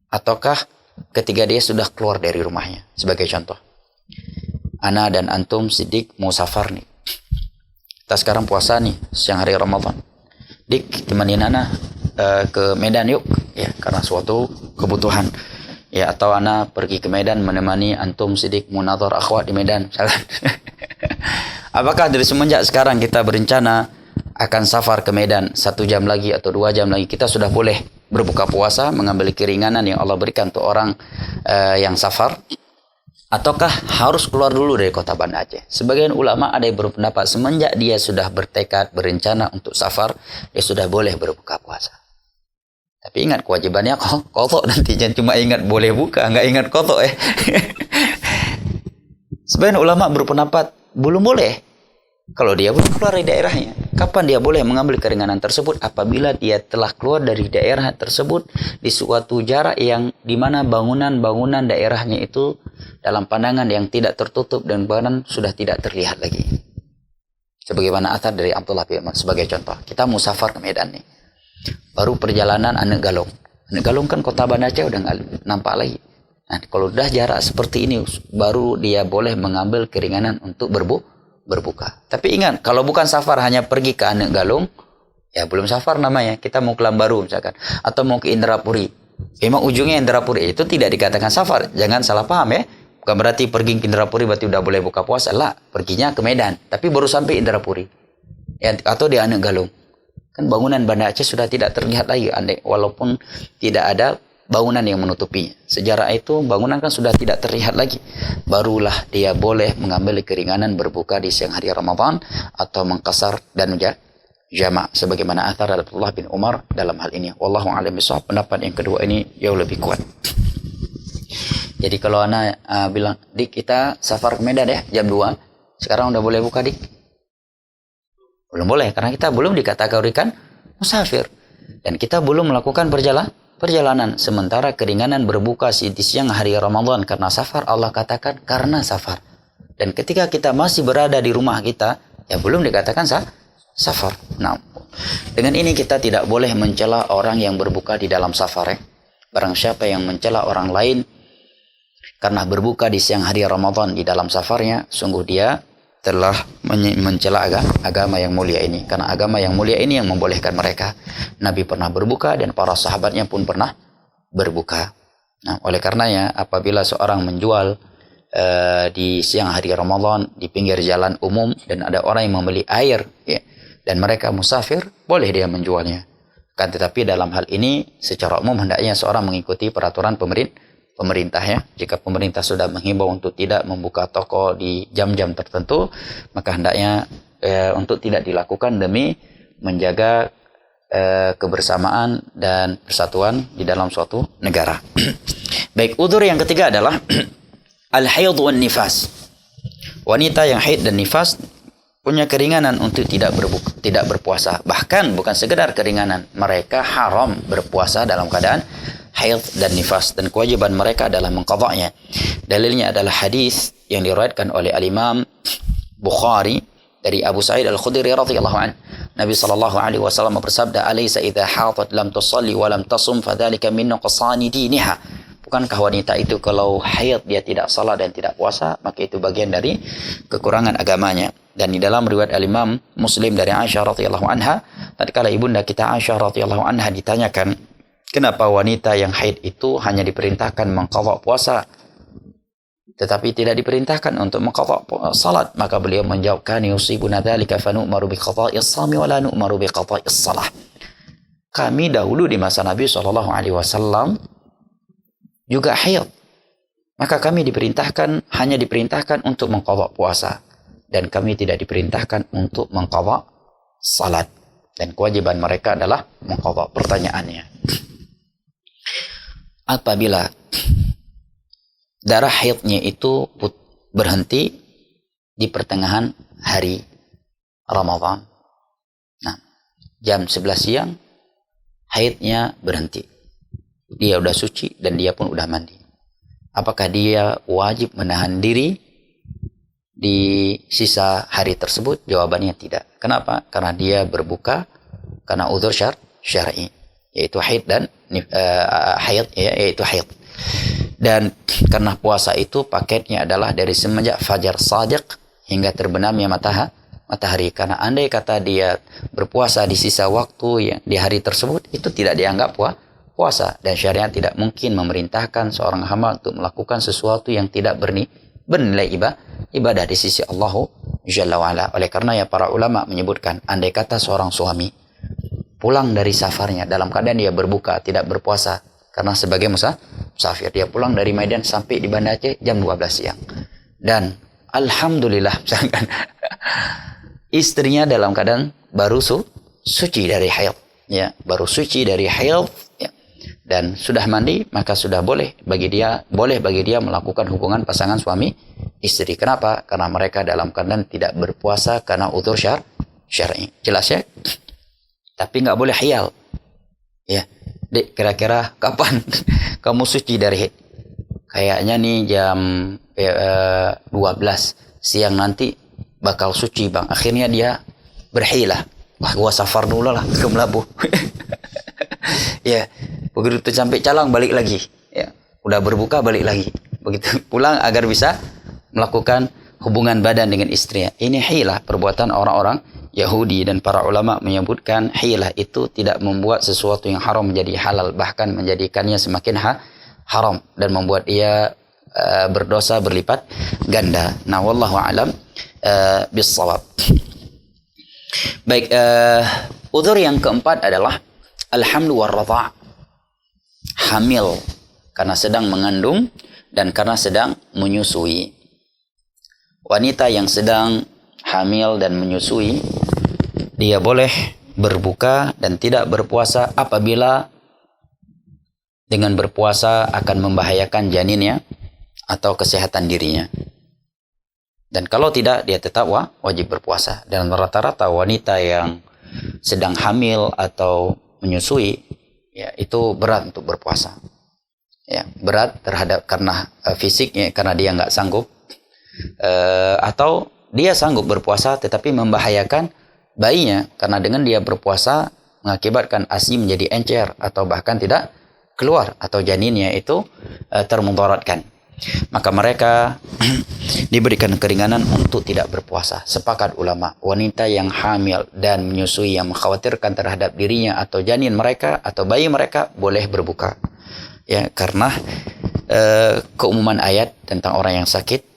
ataukah ketika dia sudah keluar dari rumahnya? Sebagai contoh, ana dan antum sidik mau safar nih, kita sekarang puasa nih siang hari Ramadan, dik temenin ana ke Medan yuk, ya, karena suatu kebutuhan, ya, atau ana pergi ke Medan menemani antum sidik munadhar akhwat di Medan misalkan. Apakah dari semenjak sekarang kita berencana akan safar ke Medan 1 jam lagi atau 2 jam lagi, kita sudah boleh berbuka puasa, mengambil keringanan yang Allah berikan untuk orang yang safar, ataukah harus keluar dulu dari kota Banda Aceh? Sebagian ulama ada yang berpendapat semenjak dia sudah bertekad, berencana untuk safar, dia sudah boleh berbuka puasa. Tapi ingat kewajibannya qadha nanti, jangan cuma ingat boleh buka, nggak ingat qadha . Sebagian ulama berpendapat belum boleh kalau dia belum keluar dari daerahnya. Kapan dia boleh mengambil keringanan tersebut? Apabila dia telah keluar dari daerah tersebut di suatu jarak yang dimana bangunan-bangunan daerahnya itu dalam pandangan yang tidak tertutup dan bahkan sudah tidak terlihat lagi. Sebagaimana athar dari Abdullah bin Umar. Sebagai contoh, kita musafar ke Medan nih, baru perjalanan Anek Galung. Anek Galung kan kota Banda Aceh udah nggak nampak lagi. Nah, kalau udah jarak seperti ini, baru dia boleh mengambil keringanan untuk berbuka. Tapi ingat, kalau bukan safar hanya pergi ke Anek Galung, ya belum safar namanya. Kita mau ke Lambaru misalkan, atau mau ke Indrapuri. Memang ujungnya Indrapuri, itu tidak dikatakan safar. Jangan salah paham ya. Bukan berarti pergi ke Indrapuri berarti udah boleh buka puasa. Lah, perginya ke Medan, tapi baru sampai Indrapuri. Ya, atau di Anek Galung. Kan bangunan Banda Aceh sudah tidak terlihat lagi, walaupun tidak ada bangunan yang menutupinya. Sejarah itu bangunan kan sudah tidak terlihat lagi. Barulah dia boleh mengambil keringanan berbuka di siang hari Ramadan atau mengqasar dan jamak, sebagaimana athar Abdullah bin Umar dalam hal ini. Wallahu a'lam bishawab. Pendapat yang kedua ini jauh lebih kuat. Jadi kalau ana bilang, dik kita safar ke Medan ya jam 2, sekarang udah boleh buka dik? Belum boleh, karena kita belum dikategorikan musafir dan kita belum melakukan perjalanan. Sementara keringanan berbuka di siang hari Ramadan karena safar, Allah katakan karena safar. Dan ketika kita masih berada di rumah kita, ya belum dikatakan safar. Nah, dengan ini kita tidak boleh mencela orang yang berbuka di dalam safar. Barang siapa yang mencela orang lain karena berbuka di siang hari Ramadan di dalam safarnya, sungguh dia telah mencela agama yang mulia ini. Karena agama yang mulia ini yang membolehkan mereka. Nabi pernah berbuka dan para sahabatnya pun pernah berbuka. Nah, oleh karenanya apabila seorang menjual di siang hari Ramadan di pinggir jalan umum dan ada orang yang membeli air, ya, dan mereka musafir, boleh dia menjualnya. Kan tetapi dalam hal ini secara umum hendaknya seorang mengikuti peraturan pemerintah ya. Jika pemerintah sudah menghimbau untuk tidak membuka toko di jam-jam tertentu, maka hendaknya untuk tidak dilakukan demi menjaga kebersamaan dan persatuan di dalam suatu negara. Baik, udzur yang ketiga adalah al-haid wan nifas. Wanita yang haid dan nifas punya keringanan untuk tidak berpuasa. Bahkan bukan sekedar keringanan, mereka haram berpuasa dalam keadaan haid dan nifas, dan kewajiban mereka adalah mengqadanya. Dalilnya adalah hadis yang diriwayatkan oleh al-Imam Bukhari dari Abu Sa'id Al-Khudri radhiyallahu anhu. Nabi sallallahu alaihi wasallam bersabda, "Alaysa idza hadat lam tusalli wa lam tasum fadzalika min nuqsani diniha." Bukankah wanita itu kalau haid dia tidak salat dan tidak puasa, maka itu bagian dari kekurangan agamanya. Dan di dalam riwayat Al-Imam Muslim dari Aisyah radhiyallahu anha, tatkala ibunda kita Aisyah radhiyallahu anha ditanyakan, kenapa wanita yang haid itu hanya diperintahkan mengqadha puasa tetapi tidak diperintahkan untuk mengqadha salat, maka beliau menjawab, "Kan yusibuna dzalika fa nu'maru bi qadha'is shami wa la nu'maru bi qadha'is shalah." Kami dahulu di masa Nabi sallallahu alaihi wasallam juga haid, maka kami hanya diperintahkan untuk mengqadha puasa, dan kami tidak diperintahkan untuk mengqadha salat, dan kewajiban mereka adalah mengqadha. Pertanyaannya, apabila darah haidnya itu berhenti di pertengahan hari Ramadan, nah jam 11 siang haidnya berhenti, dia udah suci dan dia pun udah mandi, apakah dia wajib menahan diri di sisa hari tersebut? Jawabannya tidak. Kenapa? Karena dia berbuka karena udzur syar'i, yaitu haid dan yaitu haid. Dan karena puasa itu paketnya adalah dari semenjak fajar shadiq hingga terbenamnya matahari. Karena andai kata dia berpuasa di sisa waktu yang di hari tersebut, itu tidak dianggap puasa, dan syariat tidak mungkin memerintahkan seorang hamba untuk melakukan sesuatu yang tidak bernilai ibadah di sisi Allah Jalla wa'ala. Oleh karena ya para ulama menyebutkan, andai kata seorang suami pulang dari safarnya dalam keadaan dia berbuka, tidak berpuasa, karena sebagai musafir, dia pulang dari Medan sampai di Banda Aceh jam 12 siang, dan alhamdulillah misalkan istrinya dalam keadaan baru suci dari haid, ya, baru suci dari haid, ya, dan sudah mandi, maka sudah boleh bagi dia melakukan hubungan pasangan suami istri. Kenapa? Karena mereka dalam keadaan tidak berpuasa karena udzur syar'i. Jelas ya? Tapi nggak boleh khiyal. Ya, Dek, kira-kira kapan kamu suci dari haid? Kayaknya nih jam 12 siang nanti bakal suci, Bang. Akhirnya dia berhilah. Wah, gua safar dulu lah ke Melabuh. Ya, begitu sampai Calang balik lagi. Ya, udah berbuka balik lagi. Begitu pulang agar bisa melakukan hubungan badan dengan istrinya. Ini hilah, perbuatan orang-orang Yahudi, dan para ulama menyebutkan hilah itu tidak membuat sesuatu yang haram menjadi halal, bahkan menjadikannya semakin haram dan membuat ia berdosa berlipat ganda. Nah, wallahu a'lam bissawab. Baik, udzur yang keempat adalah al-hamlu war-radha', hamil karena sedang mengandung dan karena sedang menyusui. Wanita yang sedang hamil dan menyusui, dia boleh berbuka dan tidak berpuasa apabila dengan berpuasa akan membahayakan janinnya atau kesehatan dirinya. Dan kalau tidak, dia tetap wajib berpuasa. Dan rata-rata wanita yang sedang hamil atau menyusui, ya, itu berat untuk berpuasa. Ya, berat terhadap karena fisiknya, karena dia nggak sanggup, atau dia sanggup berpuasa tetapi membahayakan bayinya, karena dengan dia berpuasa mengakibatkan ASI menjadi encer atau bahkan tidak keluar, atau janinnya itu termudaratkan. Maka mereka diberikan keringanan untuk tidak berpuasa. Sepakat ulama, wanita yang hamil dan menyusui yang mengkhawatirkan terhadap dirinya atau janin mereka atau bayi mereka boleh berbuka. Ya, karena keumuman ayat tentang orang yang sakit.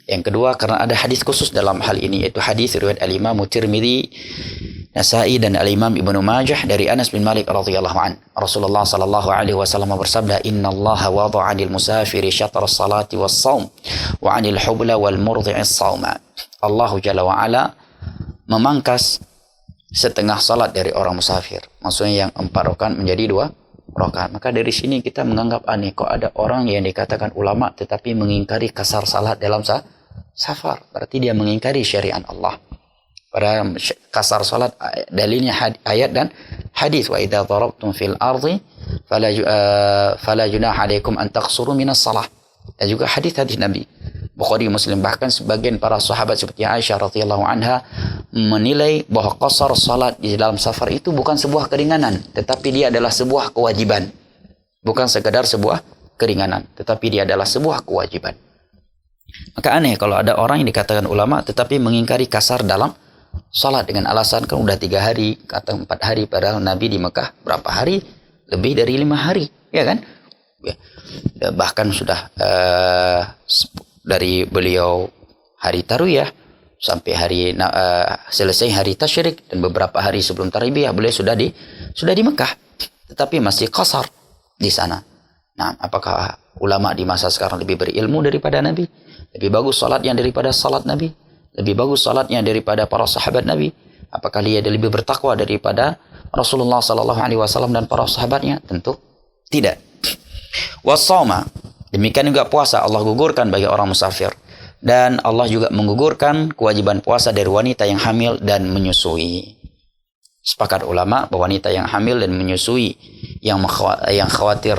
Yang kedua, karena ada hadis khusus dalam hal ini, yaitu hadis riwayat al-Imam Tirmidzi, Nasa'i dan al-Imam Ibnu Majah dari Anas bin Malik radhiyallahu an. Rasulullah sallallahu alaihi wasallam bersabda, "Innallaha wada'a 'anil musafiri syatra as-salati was-shaum wa 'anil hubla wal murdi'i as-shauma." Allah Jalla wa ala memangkas setengah salat dari orang musafir. Maksudnya yang 4 rakaat menjadi 2 rakaat. Maka dari sini kita menganggap aneh kok ada orang yang dikatakan ulama tetapi mengingkari kasar salat dalam safar. Berarti dia mengingkari syariat Allah. Pada kasar salat dalilnya ayat dan hadis, wa idza darabtum fil ardi fala junaha alaikum an taqsuru minas salah. Dan juga hadis-hadis Nabi Bukhari Muslim, bahkan sebagian para sahabat seperti Aisyah radhiyallahu anha menilai bahwa qasar salat di dalam safar itu bukan sebuah keringanan, tetapi dia adalah sebuah kewajiban. Bukan sekadar sebuah keringanan, tetapi dia adalah sebuah kewajiban. Maka aneh kalau ada orang yang dikatakan ulama tetapi mengingkari kasar dalam salat dengan alasan kan udah 3 hari atau 4 hari, padahal Nabi di Mekah berapa hari? Lebih dari 5 hari, ya kan? Ya. Bahkan sudah dari beliau hari Tarwiyah sampai hari selesai hari Tasyrik dan beberapa hari sebelum Tarwiyah beliau sudah di Mekah, tetapi masih qasar di sana. Nah, apakah ulama di masa sekarang lebih berilmu daripada Nabi? Lebih bagus salatnya daripada salat Nabi? Lebih bagus salatnya daripada para sahabat Nabi? Apakah dia lebih bertakwa daripada Rasulullah sallallahu alaihi wasallam dan para sahabatnya? Tentu tidak. Wassauma, demikian juga puasa Allah gugurkan bagi orang musafir, dan Allah juga menggugurkan kewajiban puasa dari wanita yang hamil dan menyusui. Sepakat ulama bahwa wanita yang hamil dan menyusui yang khawatir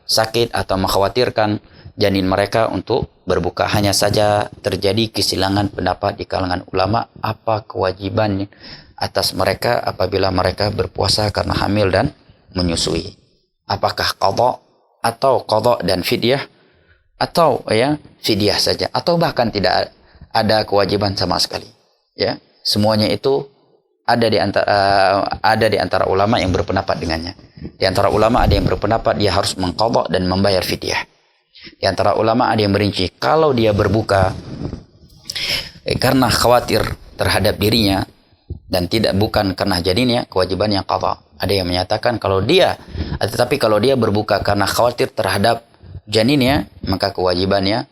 sakit atau mengkhawatirkan janin mereka untuk berbuka, hanya saja terjadi kesilangan pendapat di kalangan ulama apa kewajiban atas mereka apabila mereka berpuasa karena hamil dan menyusui. Apakah qadha atau qadha dan fidyah, atau ya fidyah saja, atau bahkan tidak ada kewajiban sama sekali. Ya, semuanya itu ada di antara ulama yang berpendapat dengannya. Di antara ulama ada yang berpendapat dia harus mengqadha dan membayar fidyah. Di antara ulama ada yang merinci kalau dia berbuka karena khawatir terhadap dirinya dan bukan karena janinnya, kewajibannya qadha. Ada yang menyatakan kalau dia berbuka karena khawatir terhadap janinnya, maka kewajibannya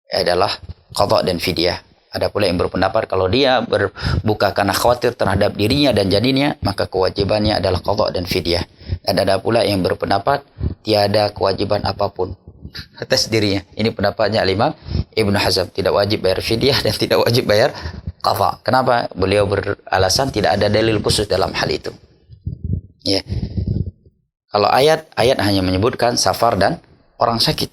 adalah qadha dan fidyah. Ada pula yang berpendapat kalau dia berbuka karena khawatir terhadap dirinya dan janinnya, maka kewajibannya adalah qadha dan fidyah. Dan ada pula yang berpendapat tiada kewajiban apapun atas dirinya. Ini pendapatnya Imam Ibnu Hazm, tidak wajib bayar fidyah dan tidak wajib bayar qadha. Kenapa? Beliau beralasan tidak ada dalil khusus dalam hal itu. Ya. Kalau ayat hanya menyebutkan safar dan orang sakit.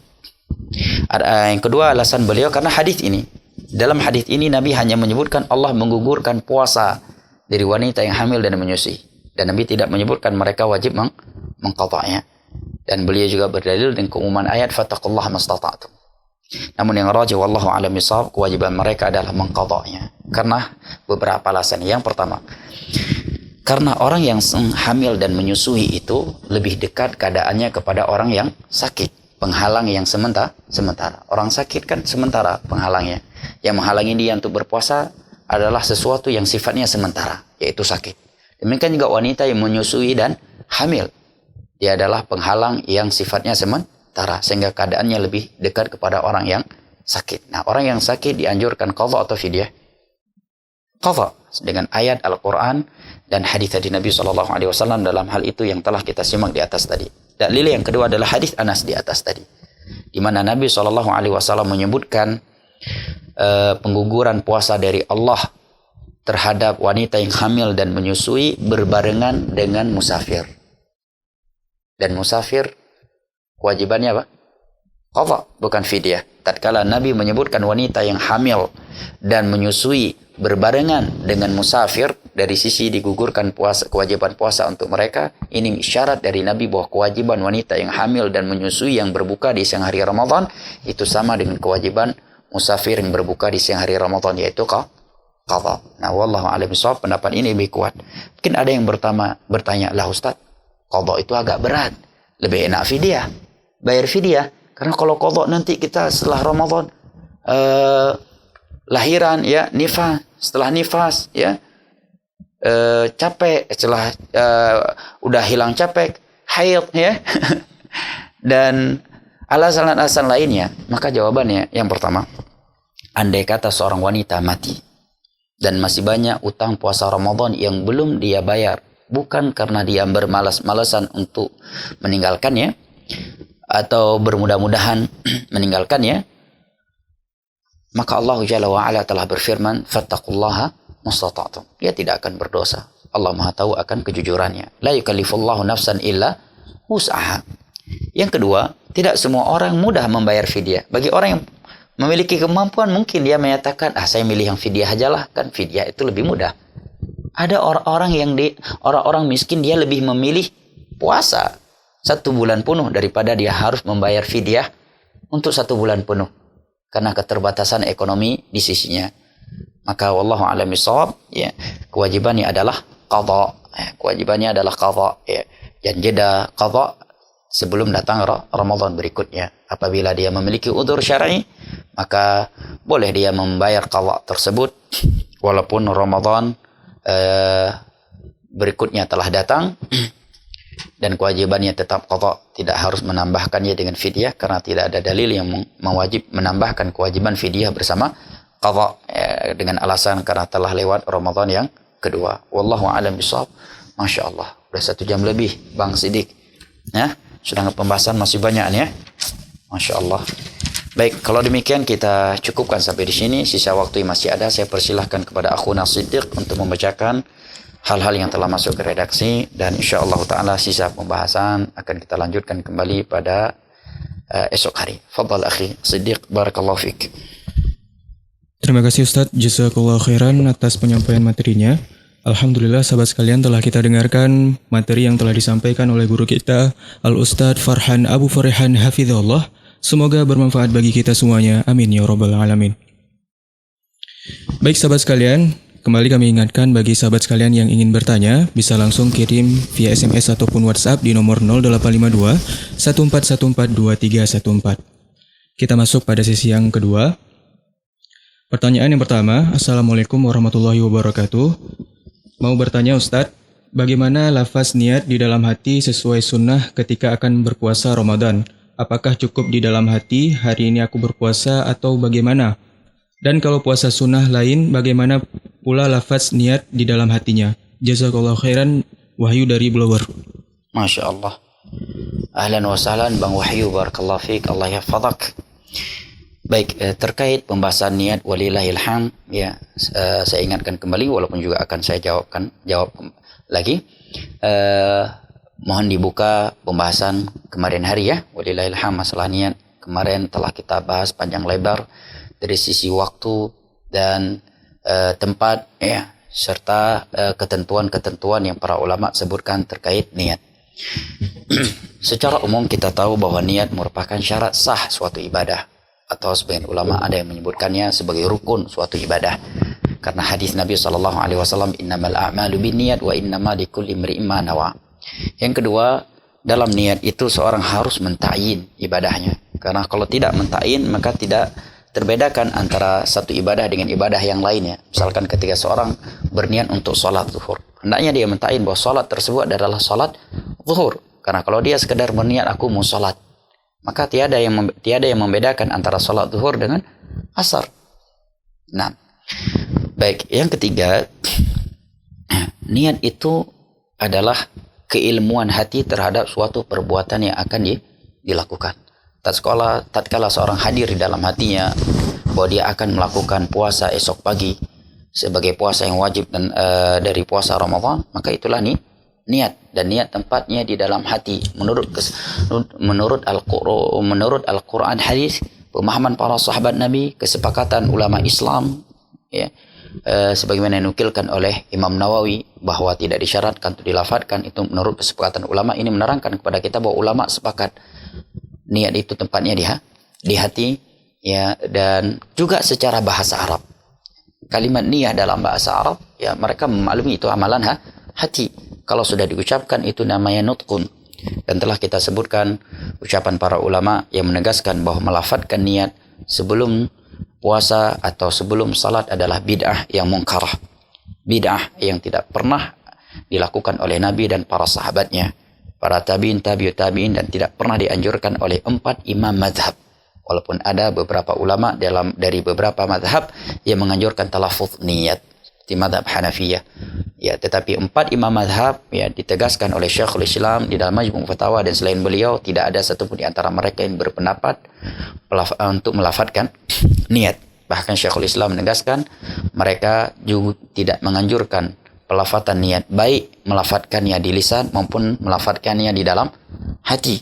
Yang kedua alasan beliau karena hadis ini. Dalam hadis ini Nabi hanya menyebutkan Allah menggugurkan puasa dari wanita yang hamil dan menyusui, dan Nabi tidak menyebutkan mereka wajib mengqadha'nya. Dan beliau juga berdalil dengan keumuman ayat fattaqullaha mastata'tum. Namun yang rajih wallahu a'lam bishawab, kewajiban mereka adalah mengqadha'nya karena beberapa alasan. Yang pertama, karena orang yang hamil dan menyusui itu lebih dekat keadaannya kepada orang yang sakit, penghalang yang sementara. Orang sakit kan sementara penghalangnya. Yang menghalangi dia untuk berpuasa adalah sesuatu yang sifatnya sementara, yaitu sakit. Demikian juga wanita yang menyusui dan hamil. Dia adalah penghalang yang sifatnya sementara, sehingga keadaannya lebih dekat kepada orang yang sakit. Nah, orang yang sakit dianjurkan qadha atau fidyah? Qadha, dengan ayat Al-Quran dan hadis dari Nabi SAW dalam hal itu yang telah kita simak di atas tadi. Dalil yang kedua adalah hadis Anas di atas tadi, di mana Nabi SAW menyebutkan pengguguran puasa dari Allah terhadap wanita yang hamil dan menyusui berbarengan dengan musafir. Dan musafir kewajibannya apa? Qadha, bukan fidyah. Tatkala Nabi menyebutkan wanita yang hamil dan menyusui berbarengan dengan musafir, dari sisi digugurkan puasa, kewajiban puasa untuk mereka, ini isyarat dari Nabi bahwa kewajiban wanita yang hamil dan menyusui yang berbuka di siang hari Ramadan itu sama dengan kewajiban musafir yang berbuka di siang hari Ramadan, yaitu qadha. Nah, wallahu a'lam bishawab, pendapat ini lebih kuat. Mungkin ada yang bertanya, lah Ustaz, qadha itu agak berat, lebih enak fidyah, bayar fidyah. Karena kalau qadha nanti kita setelah Ramadan lahiran, ya, nifas, setelah nifas, ya, capek, setelah udah hilang capek, haid, ya, dan alasan-alasan lainnya. Maka jawabannya yang pertama, andai kata seorang wanita mati Dan masih banyak utang puasa Ramadan yang belum dia bayar. Bukan karena dia bermalas-malasan untuk meninggalkannya atau bermudah-mudahan meninggalkannya. Maka Allah Jalla wa'ala telah berfirman, fattaqullaha mustata'tum. Dia tidak akan berdosa. Allah Maha tahu akan kejujurannya. La yukallifullahu nafsan illa wus'aha. Yang kedua, tidak semua orang mudah membayar fidyah. Bagi orang yang memiliki kemampuan, mungkin dia menyatakan, saya milih yang fidyah aja lah, kan fidyah itu lebih mudah. Ada orang-orang miskin, dia lebih memilih puasa 1 bulan penuh daripada dia harus membayar fidyah untuk 1 bulan penuh karena keterbatasan ekonomi di sisinya. Maka wallahu a'lam bishawab, ya, kewajibannya adalah qadha. Kewajibannya adalah qadha, ya. Dan jeda qadha sebelum datang Ramadan berikutnya. Apabila dia memiliki udzur syar'i, maka boleh dia membayar qadha tersebut walaupun Ramadan berikutnya telah datang, dan kewajibannya tetap qadha, tidak harus menambahkannya dengan fidyah karena tidak ada dalil yang mewajib menambahkan kewajiban fidyah bersama qadha dengan alasan karena telah lewat Ramadan yang kedua. Wallahu a'lam bishawab. Masya Allah, udah 1 jam lebih Bang Sidik, ya. Sedangkan pembahasan masih banyak ya. Masya Allah. Baik, kalau demikian kita cukupkan sampai di sini. Sisa waktu yang masih ada, saya persilahkan kepada akhuna Siddiq untuk membacakan hal-hal yang telah masuk ke redaksi, dan insya Allah ta'ala sisa pembahasan akan kita lanjutkan kembali pada esok hari. Fadhal akhi Siddiq, barakallahu fiqh. Terima kasih Ustadz, jazakallahu khairan atas penyampaian materinya. Alhamdulillah sahabat sekalian, telah kita dengarkan materi yang telah disampaikan oleh guru kita Al-Ustadz Farhan Abu Farihan Hafizahullah. Semoga bermanfaat bagi kita semuanya. Amin ya rabbal alamin. Baik sahabat sekalian, kembali kami ingatkan bagi sahabat sekalian yang ingin bertanya, bisa langsung kirim via SMS ataupun WhatsApp di nomor 0852 14142314. Kita masuk pada sesi yang kedua. Pertanyaan yang pertama, Assalamualaikum warahmatullahi wabarakatuh. Mau bertanya Ustadz, bagaimana lafaz niat di dalam hati sesuai sunnah ketika akan berpuasa Ramadan? Apakah cukup di dalam hati, hari ini aku berpuasa, atau bagaimana? Dan kalau puasa sunnah lain, bagaimana pula lafaz niat di dalam hatinya? Jazakallahu khairan, Wahyu dari Blower. Masya Allah. Ahlan wa sahlan Bang Wahyu, barakallahu fiik, Allah yahfadzak. Baik, terkait pembahasan niat walillahil hamd, ya, saya ingatkan kembali walaupun juga akan saya jawab lagi. Mohon dibuka pembahasan kemarin hari ya, walillahil hamd, masalah niat. Kemarin telah kita bahas panjang lebar dari sisi waktu dan tempat, ya, serta ketentuan-ketentuan yang para ulama sebutkan terkait niat. Secara umum kita tahu bahwa niat merupakan syarat sah suatu ibadah, atau sebagian ulama ada yang menyebutkannya sebagai rukun suatu ibadah. Karena hadis Nabi SAW, innamal a'malu binniyat wa innama likulli imri'in ma nawa. Yang kedua, dalam niat itu seorang harus mentakyin ibadahnya. Karena kalau tidak mentakyin, maka tidak terbedakan antara satu ibadah dengan ibadah yang lainnya. Misalkan ketika seorang berniat untuk sholat zuhur, hendaknya dia mentakyin bahwa sholat tersebut adalah sholat zuhur. Karena kalau dia sekedar berniat aku mau sholat, maka tiada yang membedakan antara sholat zuhur dengan asar. Nah, baik, yang ketiga, niat itu adalah keilmuan hati terhadap suatu perbuatan yang akan dilakukan. Tatkala seorang hadir di dalam hatinya bahwa dia akan melakukan puasa esok pagi sebagai puasa yang wajib dan dari puasa Ramadan, maka itulah niat, dan niat tempatnya di dalam hati menurut Al-Quran, hadis, pemahaman para sahabat Nabi, kesepakatan ulama Islam, ya, sebagaimana dinukilkan oleh Imam Nawawi bahwa tidak disyaratkan untuk dilafadzkan. Itu menurut kesepakatan ulama. Ini menerangkan kepada kita bahwa ulama sepakat niat itu tempatnya di hati, ya. Dan juga secara bahasa Arab, kalimat niat dalam bahasa Arab, ya, mereka memaklumi itu amalan hati. Kalau sudah diucapkan itu namanya nutqun. Dan telah kita sebutkan ucapan para ulama yang menegaskan bahwa melafadzkan niat sebelum puasa atau sebelum salat adalah bid'ah yang mungkarah, bid'ah yang tidak pernah dilakukan oleh Nabi dan para sahabatnya, para tabi'in, tabi'ut tabi'in, dan tidak pernah dianjurkan oleh 4 imam mazhab. Walaupun ada beberapa ulama dari beberapa mazhab yang menganjurkan talafuz niat. di madhab Hanafiyah. Ya, tetapi 4 imam madhab ya ditegaskan oleh Syekhul Islam di dalam Majmu' Fatawa, dan selain beliau tidak ada satupun di antara mereka yang berpendapat untuk melafadzkan niat. Bahkan Syekhul Islam menegaskan mereka juga tidak menganjurkan pelafatan niat, baik melafadzkannya di lisan maupun melafadzkannya di dalam hati.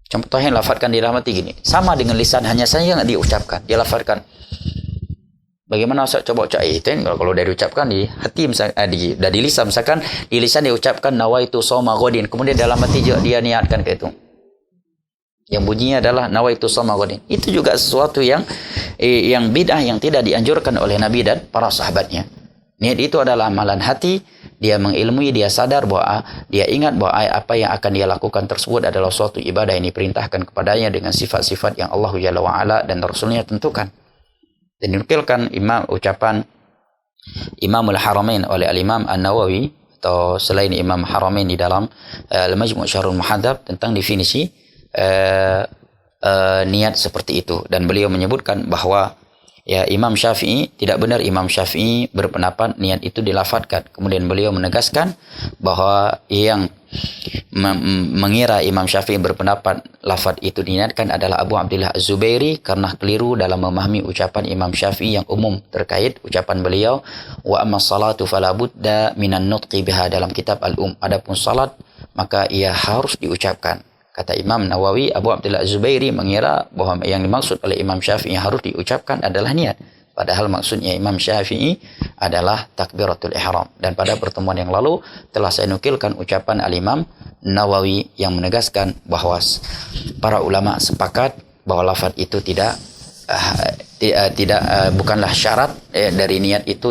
Contohnya lafadzkan di dalam hati gini, sama dengan lisan, hanya saja nggak diucapkan, dia lafadzkan. Bagaimana Ustaz? Coba ucap itu kalau dari ucapkan di hati misalkan, di lisan misalkan, di lisan dia ucapkan nawaitu shauma ghadin, kemudian dalam hati dia niatkan ke itu. Yang bunyinya adalah nawaitu shauma ghadin. Itu juga sesuatu yang bid'ah, yang tidak dianjurkan oleh Nabi dan para sahabatnya. Niat itu adalah amalan hati, dia mengilmui, dia sadar bahwa dia ingat bahwa apa yang akan dia lakukan tersebut adalah suatu ibadah yang diperintahkan kepadanya dengan sifat-sifat yang Allah Jalla wa Ala dan Rasulnya tentukan. Dan dinukilkan ucapan Imamul Haramain oleh Al-Imam An-Nawawi, atau selain Imam Haramain di dalam Al-Majmu' Syarhul Muhadzab, tentang definisi niat seperti itu. Dan beliau menyebutkan bahwa ya Imam Syafi'i, tidak benar Imam Syafi'i berpendapat niat itu dilafadzkan. Kemudian beliau menegaskan bahwa yang mengira Imam Syafi'i berpendapat lafadz itu diniatkan adalah Abu Abdullah Az-Zubairi, karena keliru dalam memahami ucapan Imam Syafi'i yang umum terkait ucapan beliau wa amma salatu fala budda minan nutqi biha dalam kitab Al-Um. Adapun salat maka ia harus diucapkan. Kata Imam Nawawi, Abu Abdullah Az-Zubairi mengira bahwa yang dimaksud oleh Imam Syafi'i yang harus diucapkan adalah niat. Padahal maksudnya Imam Syafi'i adalah takbiratul ihram. Dan pada pertemuan yang lalu telah saya nukilkan ucapan Al-Imam Nawawi yang menegaskan bahwa para ulama sepakat bahwa lafaz itu bukanlah syarat dari niat itu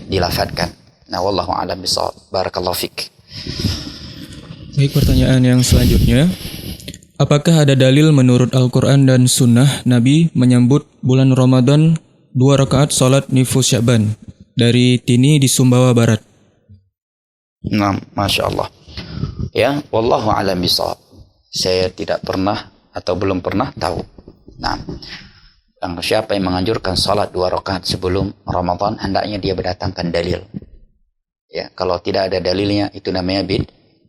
dilafadzkan. Nah, wallahu a'lam bishawab. Barakallahu fik. Baik, pertanyaan yang selanjutnya. Apakah ada dalil menurut Al-Quran dan Sunnah Nabi menyambut bulan Ramadan 2 rakaat salat nisfu Sya'ban dari Tini di Sumbawa Barat? Nah, Masya Allah. Ya, wallahu a'lam bishawab. Saya tidak pernah atau belum pernah tahu. Nah, siapa yang menganjurkan salat 2 rakaat sebelum Ramadan, hendaknya dia berdatangkan dalil. Ya, kalau tidak ada dalilnya, itu namanya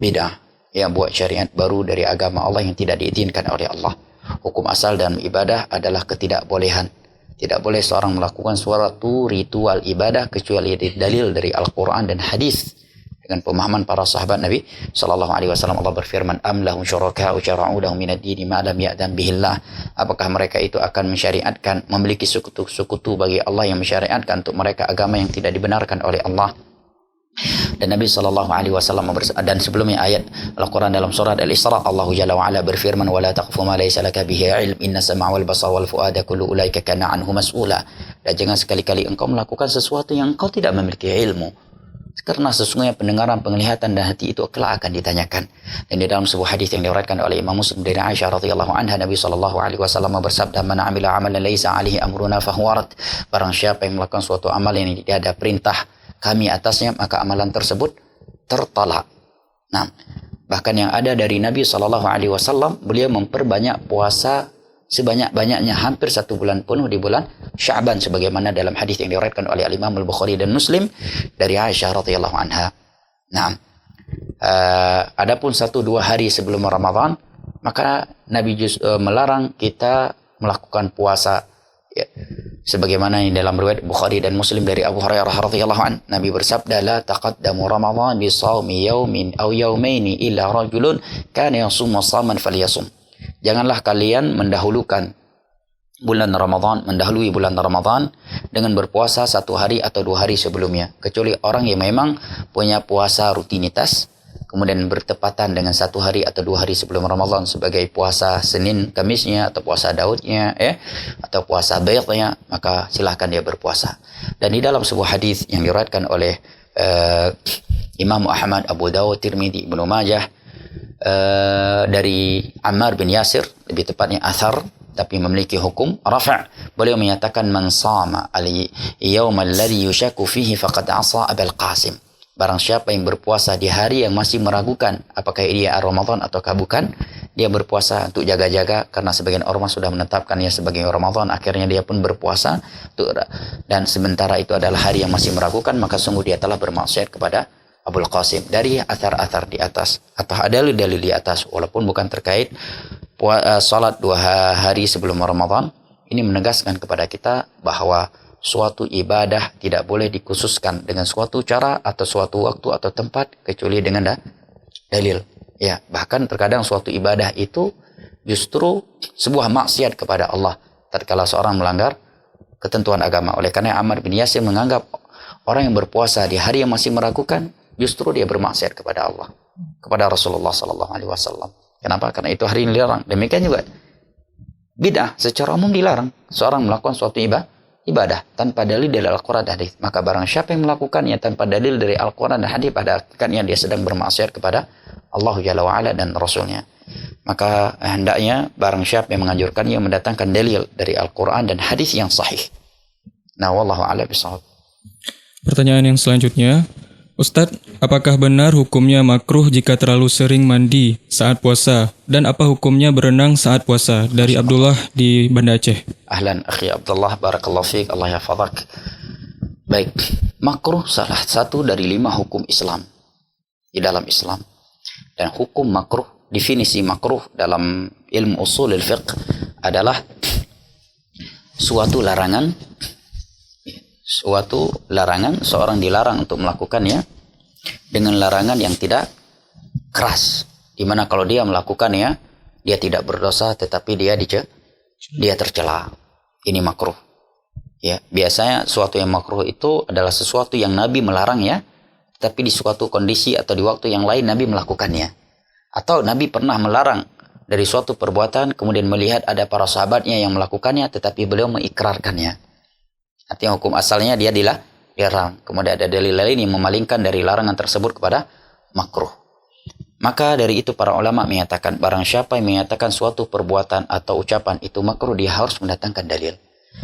bid'ah. Yang buat syariat baru dari agama Allah yang tidak diizinkan oleh Allah. Hukum asal dalam ibadah adalah ketidakbolehan. Tidak boleh seorang melakukan suatu ritual ibadah kecuali dalil dari Al-Quran dan hadis. Dengan pemahaman para sahabat Nabi sallallahu alaihi wasallam, Allah berfirman, am lahum syuraka'u syara'u lahum minad dini ma lam ya'zan bihillah. Apakah mereka itu akan mensyariatkan, memiliki sekutu bagi Allah yang mensyariatkan untuk mereka agama yang tidak dibenarkan oleh Allah. Dan Nabi sallallahu alaihi wasallam dan sebelumnya ayat Al-Quran dalam surat Al-Isra, Allah Jalla wa Ala berfirman, wala taqfu ma laysa laka bihi ilm inna sam'a wal basara wal fuada kullu ulaika kana anhu mas'ula. Dan jangan sekali-kali engkau melakukan sesuatu yang engkau tidak memiliki ilmu, karena sesungguhnya pendengaran, penglihatan dan hati itu kelak akan ditanyakan. Dan di dalam sebuah hadis yang diriwayatkan oleh Imam Muslim dari Aisyah radhiyallahu anha, Nabi sallallahu alaihi wasallam bersabda, man amila amalan laisa alaihi amruna fahuwa rad. Barang siapa yang melakukan suatu amal yang tidak ada perintah kami atasnya, maka amalan tersebut tertolak. Nah, bahkan yang ada dari Nabi sallallahu alaihi wasallam, beliau memperbanyak puasa sebanyak-banyaknya, hampir 1 bulan penuh di bulan Sya'ban, sebagaimana dalam hadis yang diriwayatkan oleh Imam Al-Bukhari dan Muslim dari Aisyah radhiyallahu anha. Nah, adapun 1-2 hari sebelum Ramadan, maka Nabi melarang kita melakukan puasa. Ya, sebagaimana yang dalam riwayat Bukhari dan Muslim dari Abu Hurairah radhiyallahu anhu, Nabi bersabda, la taqaddamu Ramadan bi shaumi yaumin aw yaumaini illa rajulun kana yasum shaman falyasum. Janganlah kalian mendahului bulan Ramadan dengan berpuasa 1 hari atau 2 hari sebelumnya, kecuali orang yang memang punya puasa rutinitas, kemudian bertepatan dengan 1 hari atau 2 hari sebelum Ramadan sebagai puasa Senin Kamisnya atau puasa Daudnya atau puasa Baydnya, maka silahkan dia berpuasa. Dan di dalam sebuah hadis yang diriwayatkan oleh Imam Ahmad, Abu Dawud, Tirmidzi, Ibnu Majah dari Ammar bin Yasir, lebih tepatnya athar tapi memiliki hukum rafa', beliau menyatakan, man sama al-yawm alladhi yushaku fihi faqad asa Abul Qasim. Barang siapa yang berpuasa di hari yang masih meragukan apakah dia Ramadan ataukah bukan, dia berpuasa untuk jaga-jaga karena sebagian ormas sudah menetapkannya sebagai Ramadan, akhirnya dia pun berpuasa dan sementara itu adalah hari yang masih meragukan, maka sungguh dia telah bermaksiat kepada Abul Qasim. Dari athar-athar di atas atau dalil-dalil di atas, walaupun bukan terkait salat 2 hari sebelum Ramadan, ini menegaskan kepada kita bahwa suatu ibadah tidak boleh dikhususkan dengan suatu cara atau suatu waktu atau tempat kecuali dengan dalil. Ya, bahkan terkadang suatu ibadah itu justru sebuah maksiat kepada Allah tatkala seorang melanggar ketentuan agama. Oleh karena Ammar bin Yasir menganggap orang yang berpuasa di hari yang masih meragukan justru dia bermaksiat kepada Allah, kepada Rasulullah sallallahu alaihi wasallam. Kenapa? Karena itu hari ini dilarang. Demikian juga bid'ah secara umum dilarang. Seorang melakukan suatu ibadah tanpa dalil dari Al-Quran dan hadis, maka barang siapa yang melakukannya tanpa dalil dari Al-Quran dan hadis, pada hakikatnya dia sedang bermaksiat kepada Allah Jalla wa'ala dan Rasulnya. Maka hendaknya barang siapa yang menganjurkannya mendatangkan dalil dari Al-Quran dan hadis yang sahih. Nah, wallahu a'lam bishawab. Pertanyaan yang selanjutnya, Ustadz, apakah benar hukumnya makruh jika terlalu sering mandi saat puasa? Dan apa hukumnya berenang saat puasa? Dari Abdullah di Banda Aceh. Ahlan akhi Abdullah, barakallahu fiik, Allah yahfazak. Baik, makruh salah satu dari 5 hukum Islam di dalam Islam. Dan hukum makruh, definisi makruh dalam ilmu usul al-fiqh adalah suatu larangan seorang dilarang untuk melakukannya dengan larangan yang tidak keras, dimana kalau dia melakukannya dia tidak berdosa tetapi dia tercela. Ini makruh. Ya, biasanya suatu yang makruh itu adalah sesuatu yang Nabi melarang ya, tapi di suatu kondisi atau di waktu yang lain Nabi melakukannya. Atau Nabi pernah melarang dari suatu perbuatan, kemudian melihat ada para sahabatnya yang melakukannya tetapi beliau mengikrarkannya. Artinya hukum asalnya dia dilarang. Kemudian ada dalil lain yang memalingkan dari larangan tersebut kepada makruh. Maka dari itu para ulama menyatakan barang siapa yang menyatakan suatu perbuatan atau ucapan itu makruh, dia harus mendatangkan dalil.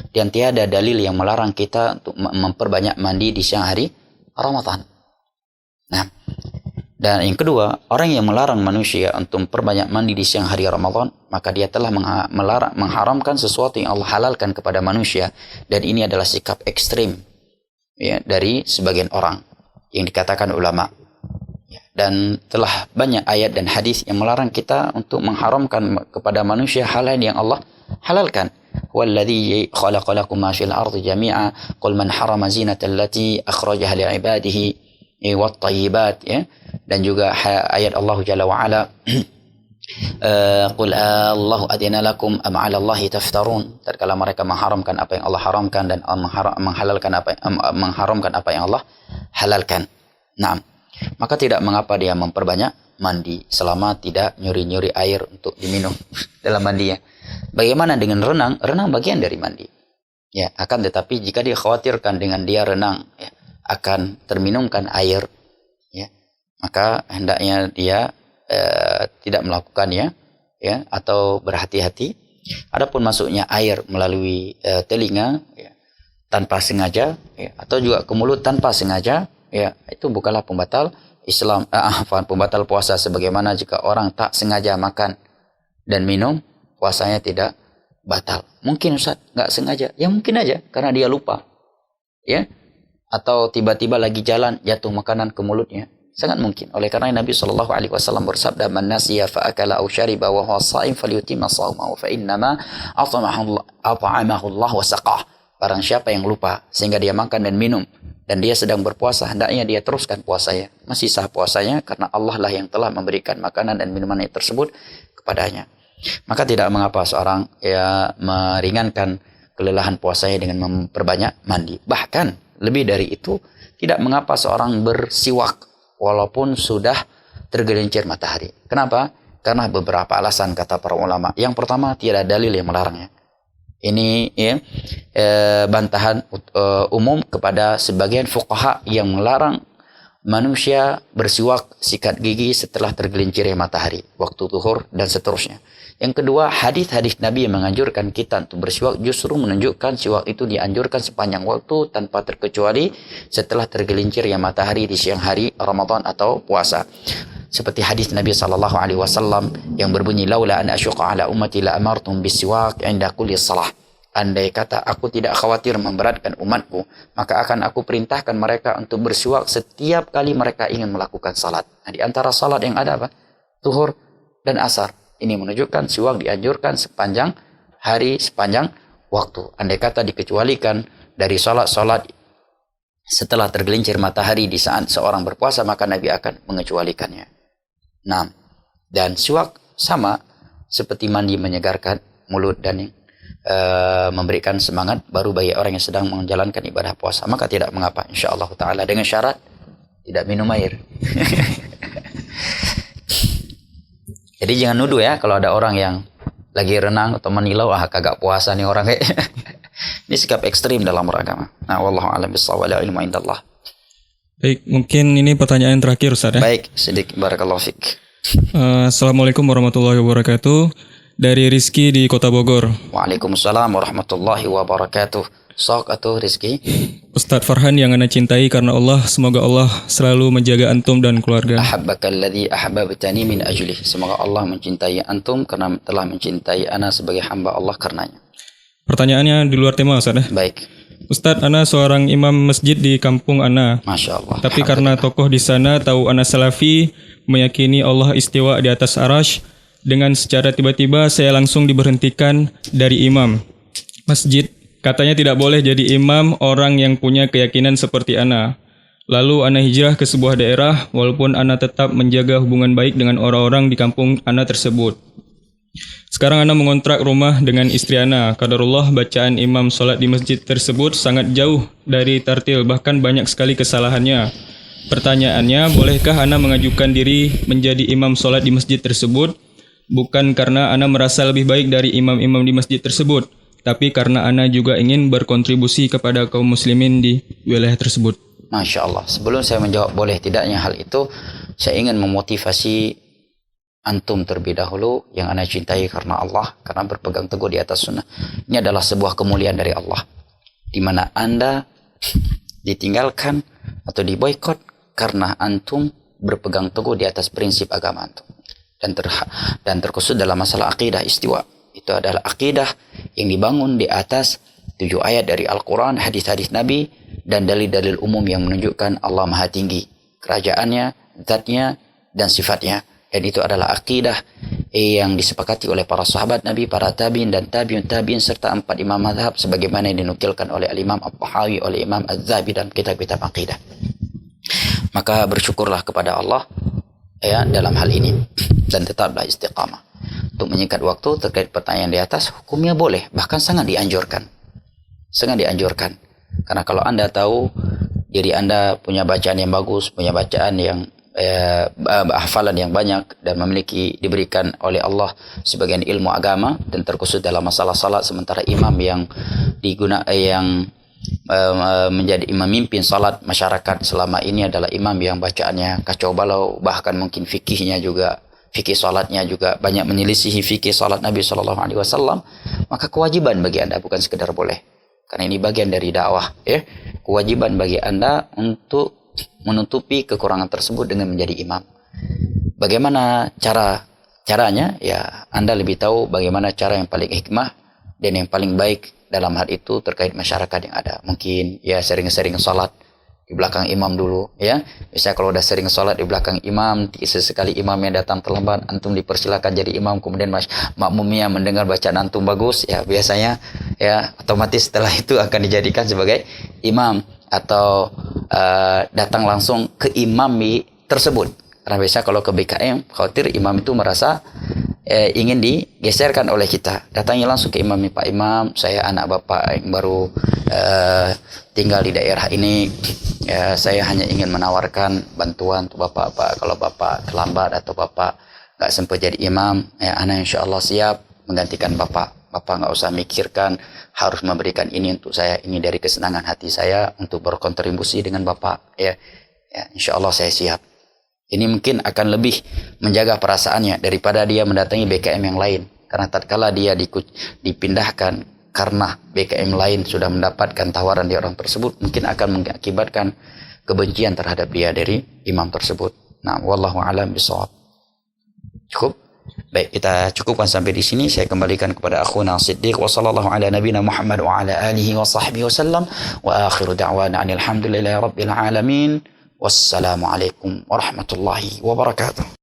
Dan tiada dalil yang melarang kita untuk memperbanyak mandi di siang hari Ramadan. Nah, dan yang kedua, orang yang melarang manusia untuk memperbanyak mandi di siang hari Ramadan, maka dia telah mengharamkan sesuatu yang Allah halalkan kepada manusia. Dan ini adalah sikap ekstrim ya, dari sebagian orang yang dikatakan ulama. Dan telah banyak ayat dan hadis yang melarang kita untuk mengharamkan kepada manusia hal yang Allah halalkan. Walladzi khalaqa lakum ma fil ardi jami'a qul man harama zinata allati akhrajaha li'ibadihi wat thayyibat, ya. Dan juga ayat Allah Jalla wa Ala, qul Allahu adina lakum am 'ala Allahi taftarun. Tatkala mereka mengharamkan apa yang Allah haramkan dan mengharamkan apa yang Allah halalkan. Naam. Maka tidak mengapa dia memperbanyak mandi selama tidak nyuri-nyuri air untuk diminum dalam mandinya. Bagaimana dengan renang? Renang bagian dari mandi. Ya, akan tetapi jika dia khawatirkan dengan dia renang ya, akan terminumkan air, ya, maka hendaknya dia tidak melakukannya, ya, atau berhati-hati. Adapun masuknya air melalui telinga, ya, tanpa sengaja, ya, atau juga ke mulut tanpa sengaja, ya, itu bukanlah pembatal Islam, pembatal puasa. Sebagaimana jika orang tak sengaja makan dan minum, puasanya tidak batal. Mungkin Ustaz nggak sengaja, ya mungkin aja karena dia lupa, ya. Atau tiba-tiba lagi jalan jatuh makanan ke mulutnya, sangat mungkin. Oleh karena Nabi Shallallahu Alaihi Wasallam bersabda, "Man nasiya fa akala aw shariba wa huwa sha'im falyutimma shaumahu fa innama at'amahu Allah wa saqah." Barang siapa yang lupa sehingga dia makan dan minum dan dia sedang berpuasa, hendaknya dia teruskan puasanya. Masih sah puasanya karena Allah lah yang telah memberikan makanan dan minuman tersebut kepadanya. Maka tidak mengapa seorang ya meringankan kelelahan puasanya dengan memperbanyak mandi. Bahkan lebih dari itu, tidak mengapa seorang bersiwak walaupun sudah tergelincir matahari. Kenapa? Karena beberapa alasan kata para ulama. Yang pertama, tidak ada dalil yang melarangnya. Ini ya, bantahan umum kepada sebagian fuqaha yang melarang manusia bersiwak sikat gigi setelah tergelincirnya matahari, waktu zuhur dan seterusnya. Yang kedua, hadis-hadis Nabi yang menganjurkan kita untuk bersiwak justru menunjukkan siwak itu dianjurkan sepanjang waktu tanpa terkecuali setelah tergelincirnya matahari di siang hari Ramadan atau puasa. seperti hadis Nabi sallallahu alaihi wasallam yang berbunyi laula an asyqa ala ummati la amartum bisiwak 'inda kulli salah. Andai kata aku tidak khawatir memberatkan umatku, maka akan aku perintahkan mereka untuk bersiwak setiap kali mereka ingin melakukan salat. Nah, di antara salat yang ada apa? Zuhur dan asar. Ini menunjukkan siwak dianjurkan sepanjang hari, sepanjang waktu. Andai kata dikecualikan dari salat-salat setelah tergelincir matahari di saat seorang berpuasa, maka Nabi akan mengecualikannya. Nah, dan siwak sama seperti mandi menyegarkan mulut dan memberikan semangat baru bagi orang yang sedang menjalankan ibadah puasa, maka tidak mengapa insyaallah taala, dengan syarat tidak minum air. Jadi jangan nuduh ya kalau ada orang yang lagi renang atau menilau, kagak puasa nih orang kayak. Ini sikap ekstrim dalam beragama. Nah, wallahu a'lam bissawab, la ilmu indallah. Baik, mungkin ini pertanyaan terakhir Ustaz ya. Baik, sedikit barakallahu fik. Assalamualaikum warahmatullahi wabarakatuh. Dari Rizky di Kota Bogor. Waalaikumsalam warahmatullahi wabarakatuh. Sok atau Rizky. Ustadz Farhan yang Ana cintai karena Allah, semoga Allah selalu menjaga antum dan keluarga. Ahabbakalladzi ahbabtani min ajlih. Semoga Allah mencintai antum karena telah mencintai ana sebagai hamba Allah karenanya. Pertanyaannya di luar tema Ustaz ya. Baik. Ustadz, Ana seorang imam masjid di kampung Ana. Masya Allah. Tapi karena tokoh di sana tahu Ana salafi, meyakini Allah istiwa di atas arash, dengan secara tiba-tiba saya langsung diberhentikan dari imam masjid. Katanya tidak boleh jadi imam orang yang punya keyakinan seperti Ana. Lalu Ana hijrah ke sebuah daerah walaupun Ana tetap menjaga hubungan baik dengan orang-orang di kampung Ana tersebut. Sekarang Ana mengontrak rumah dengan istri Ana. Qadarullah bacaan imam sholat di masjid tersebut sangat jauh dari tartil, bahkan banyak sekali kesalahannya. Pertanyaannya, bolehkah Ana mengajukan diri menjadi imam sholat di masjid tersebut? Bukan karena Ana merasa lebih baik dari imam-imam di masjid tersebut, tapi karena Ana juga ingin berkontribusi kepada kaum muslimin di wilayah tersebut. Masya Allah. Sebelum saya menjawab boleh tidaknya hal itu, saya ingin memotivasi antum terlebih dahulu yang Ana cintai karena Allah, karena berpegang teguh di atas sunnah. Ini adalah sebuah kemuliaan dari Allah, di mana Anda ditinggalkan atau diboikot karena antum berpegang teguh di atas prinsip agama antum. Dan terkhusus dalam masalah akidah istiwa. Itu adalah akidah yang dibangun di atas 7 ayat dari Al-Quran, hadis-hadis Nabi, dan dalil-dalil umum yang menunjukkan Allah Maha Tinggi, kerajaannya, zatnya, dan sifatnya. Dan itu adalah akidah yang disepakati oleh para sahabat Nabi, para tabi'in dan tabi'un tabi'in, serta 4 imam mazhab sebagaimana yang dinukilkan oleh Al-Imam At-Tahawi, oleh Imam Az-Zahabi dan kitab-kitab akidah. Maka bersyukurlah kepada Allah ya dalam hal ini, dan tetaplah istiqamah. Untuk menyingkat waktu terkait pertanyaan di atas, hukumnya boleh, bahkan sangat dianjurkan. Sangat dianjurkan. Karena kalau Anda tahu diri Anda punya bacaan yang bagus, punya bacaan yang hafalan yang banyak, dan memiliki diberikan oleh Allah sebagian ilmu agama, dan terkhusus dalam masalah salat, sementara imam yang menjadi memimpin salat masyarakat selama ini adalah imam yang bacaannya kacau balau, bahkan mungkin fikihnya juga, fikih salatnya juga banyak menyelisihi fikih salat Nabi SAW, maka kewajiban bagi Anda, bukan sekedar boleh, karena ini bagian dari dakwah ya, kewajiban bagi Anda untuk menutupi kekurangan tersebut dengan menjadi imam. Bagaimana caranya? Ya, Anda lebih tahu bagaimana cara yang paling hikmah dan yang paling baik dalam hal itu terkait masyarakat yang ada. Mungkin ya sering-sering sholat di belakang imam dulu ya. Misalnya kalau udah sering sholat di belakang imam, sesekali imam yang datang terlambat, antum dipersilakan jadi imam, kemudian makmumnya mendengar bacaan antum bagus, ya biasanya ya otomatis setelah itu akan dijadikan sebagai imam, atau datang langsung ke imam tersebut. Karena biasa kalau ke BKM, khawatir imam itu merasa ingin digeserkan oleh kita. Datangi langsung ke imam, Pak Imam, saya anak bapak yang baru tinggal di daerah ini. Saya hanya ingin menawarkan bantuan untuk bapak, Pak. Kalau bapak terlambat atau bapak nggak sempat jadi imam, anak insya Allah siap menggantikan bapak. Bapak nggak usah mikirkan harus memberikan ini untuk saya. Ini dari kesenangan hati saya untuk berkontribusi dengan bapak. Ya insya Allah saya siap. Ini mungkin akan lebih menjaga perasaannya daripada dia mendatangi BKM yang lain. Karena tatkala dia dipindahkan karena BKM lain sudah mendapatkan tawaran di orang tersebut, mungkin akan mengakibatkan kebencian terhadap dia dari imam tersebut. Nah, wallahu a'lam bishawab. Cukup? Baik, kita cukupkan sampai di sini. Saya kembalikan kepada akhuna Siddiq wa sallallahu ala nabiyina Muhammad wa ala alihi wa sahbihi wasallam wa akhiru da'wana alhamdulillahi rabbil alamin. Wassalamu alaikum warahmatullahi wabarakatuh.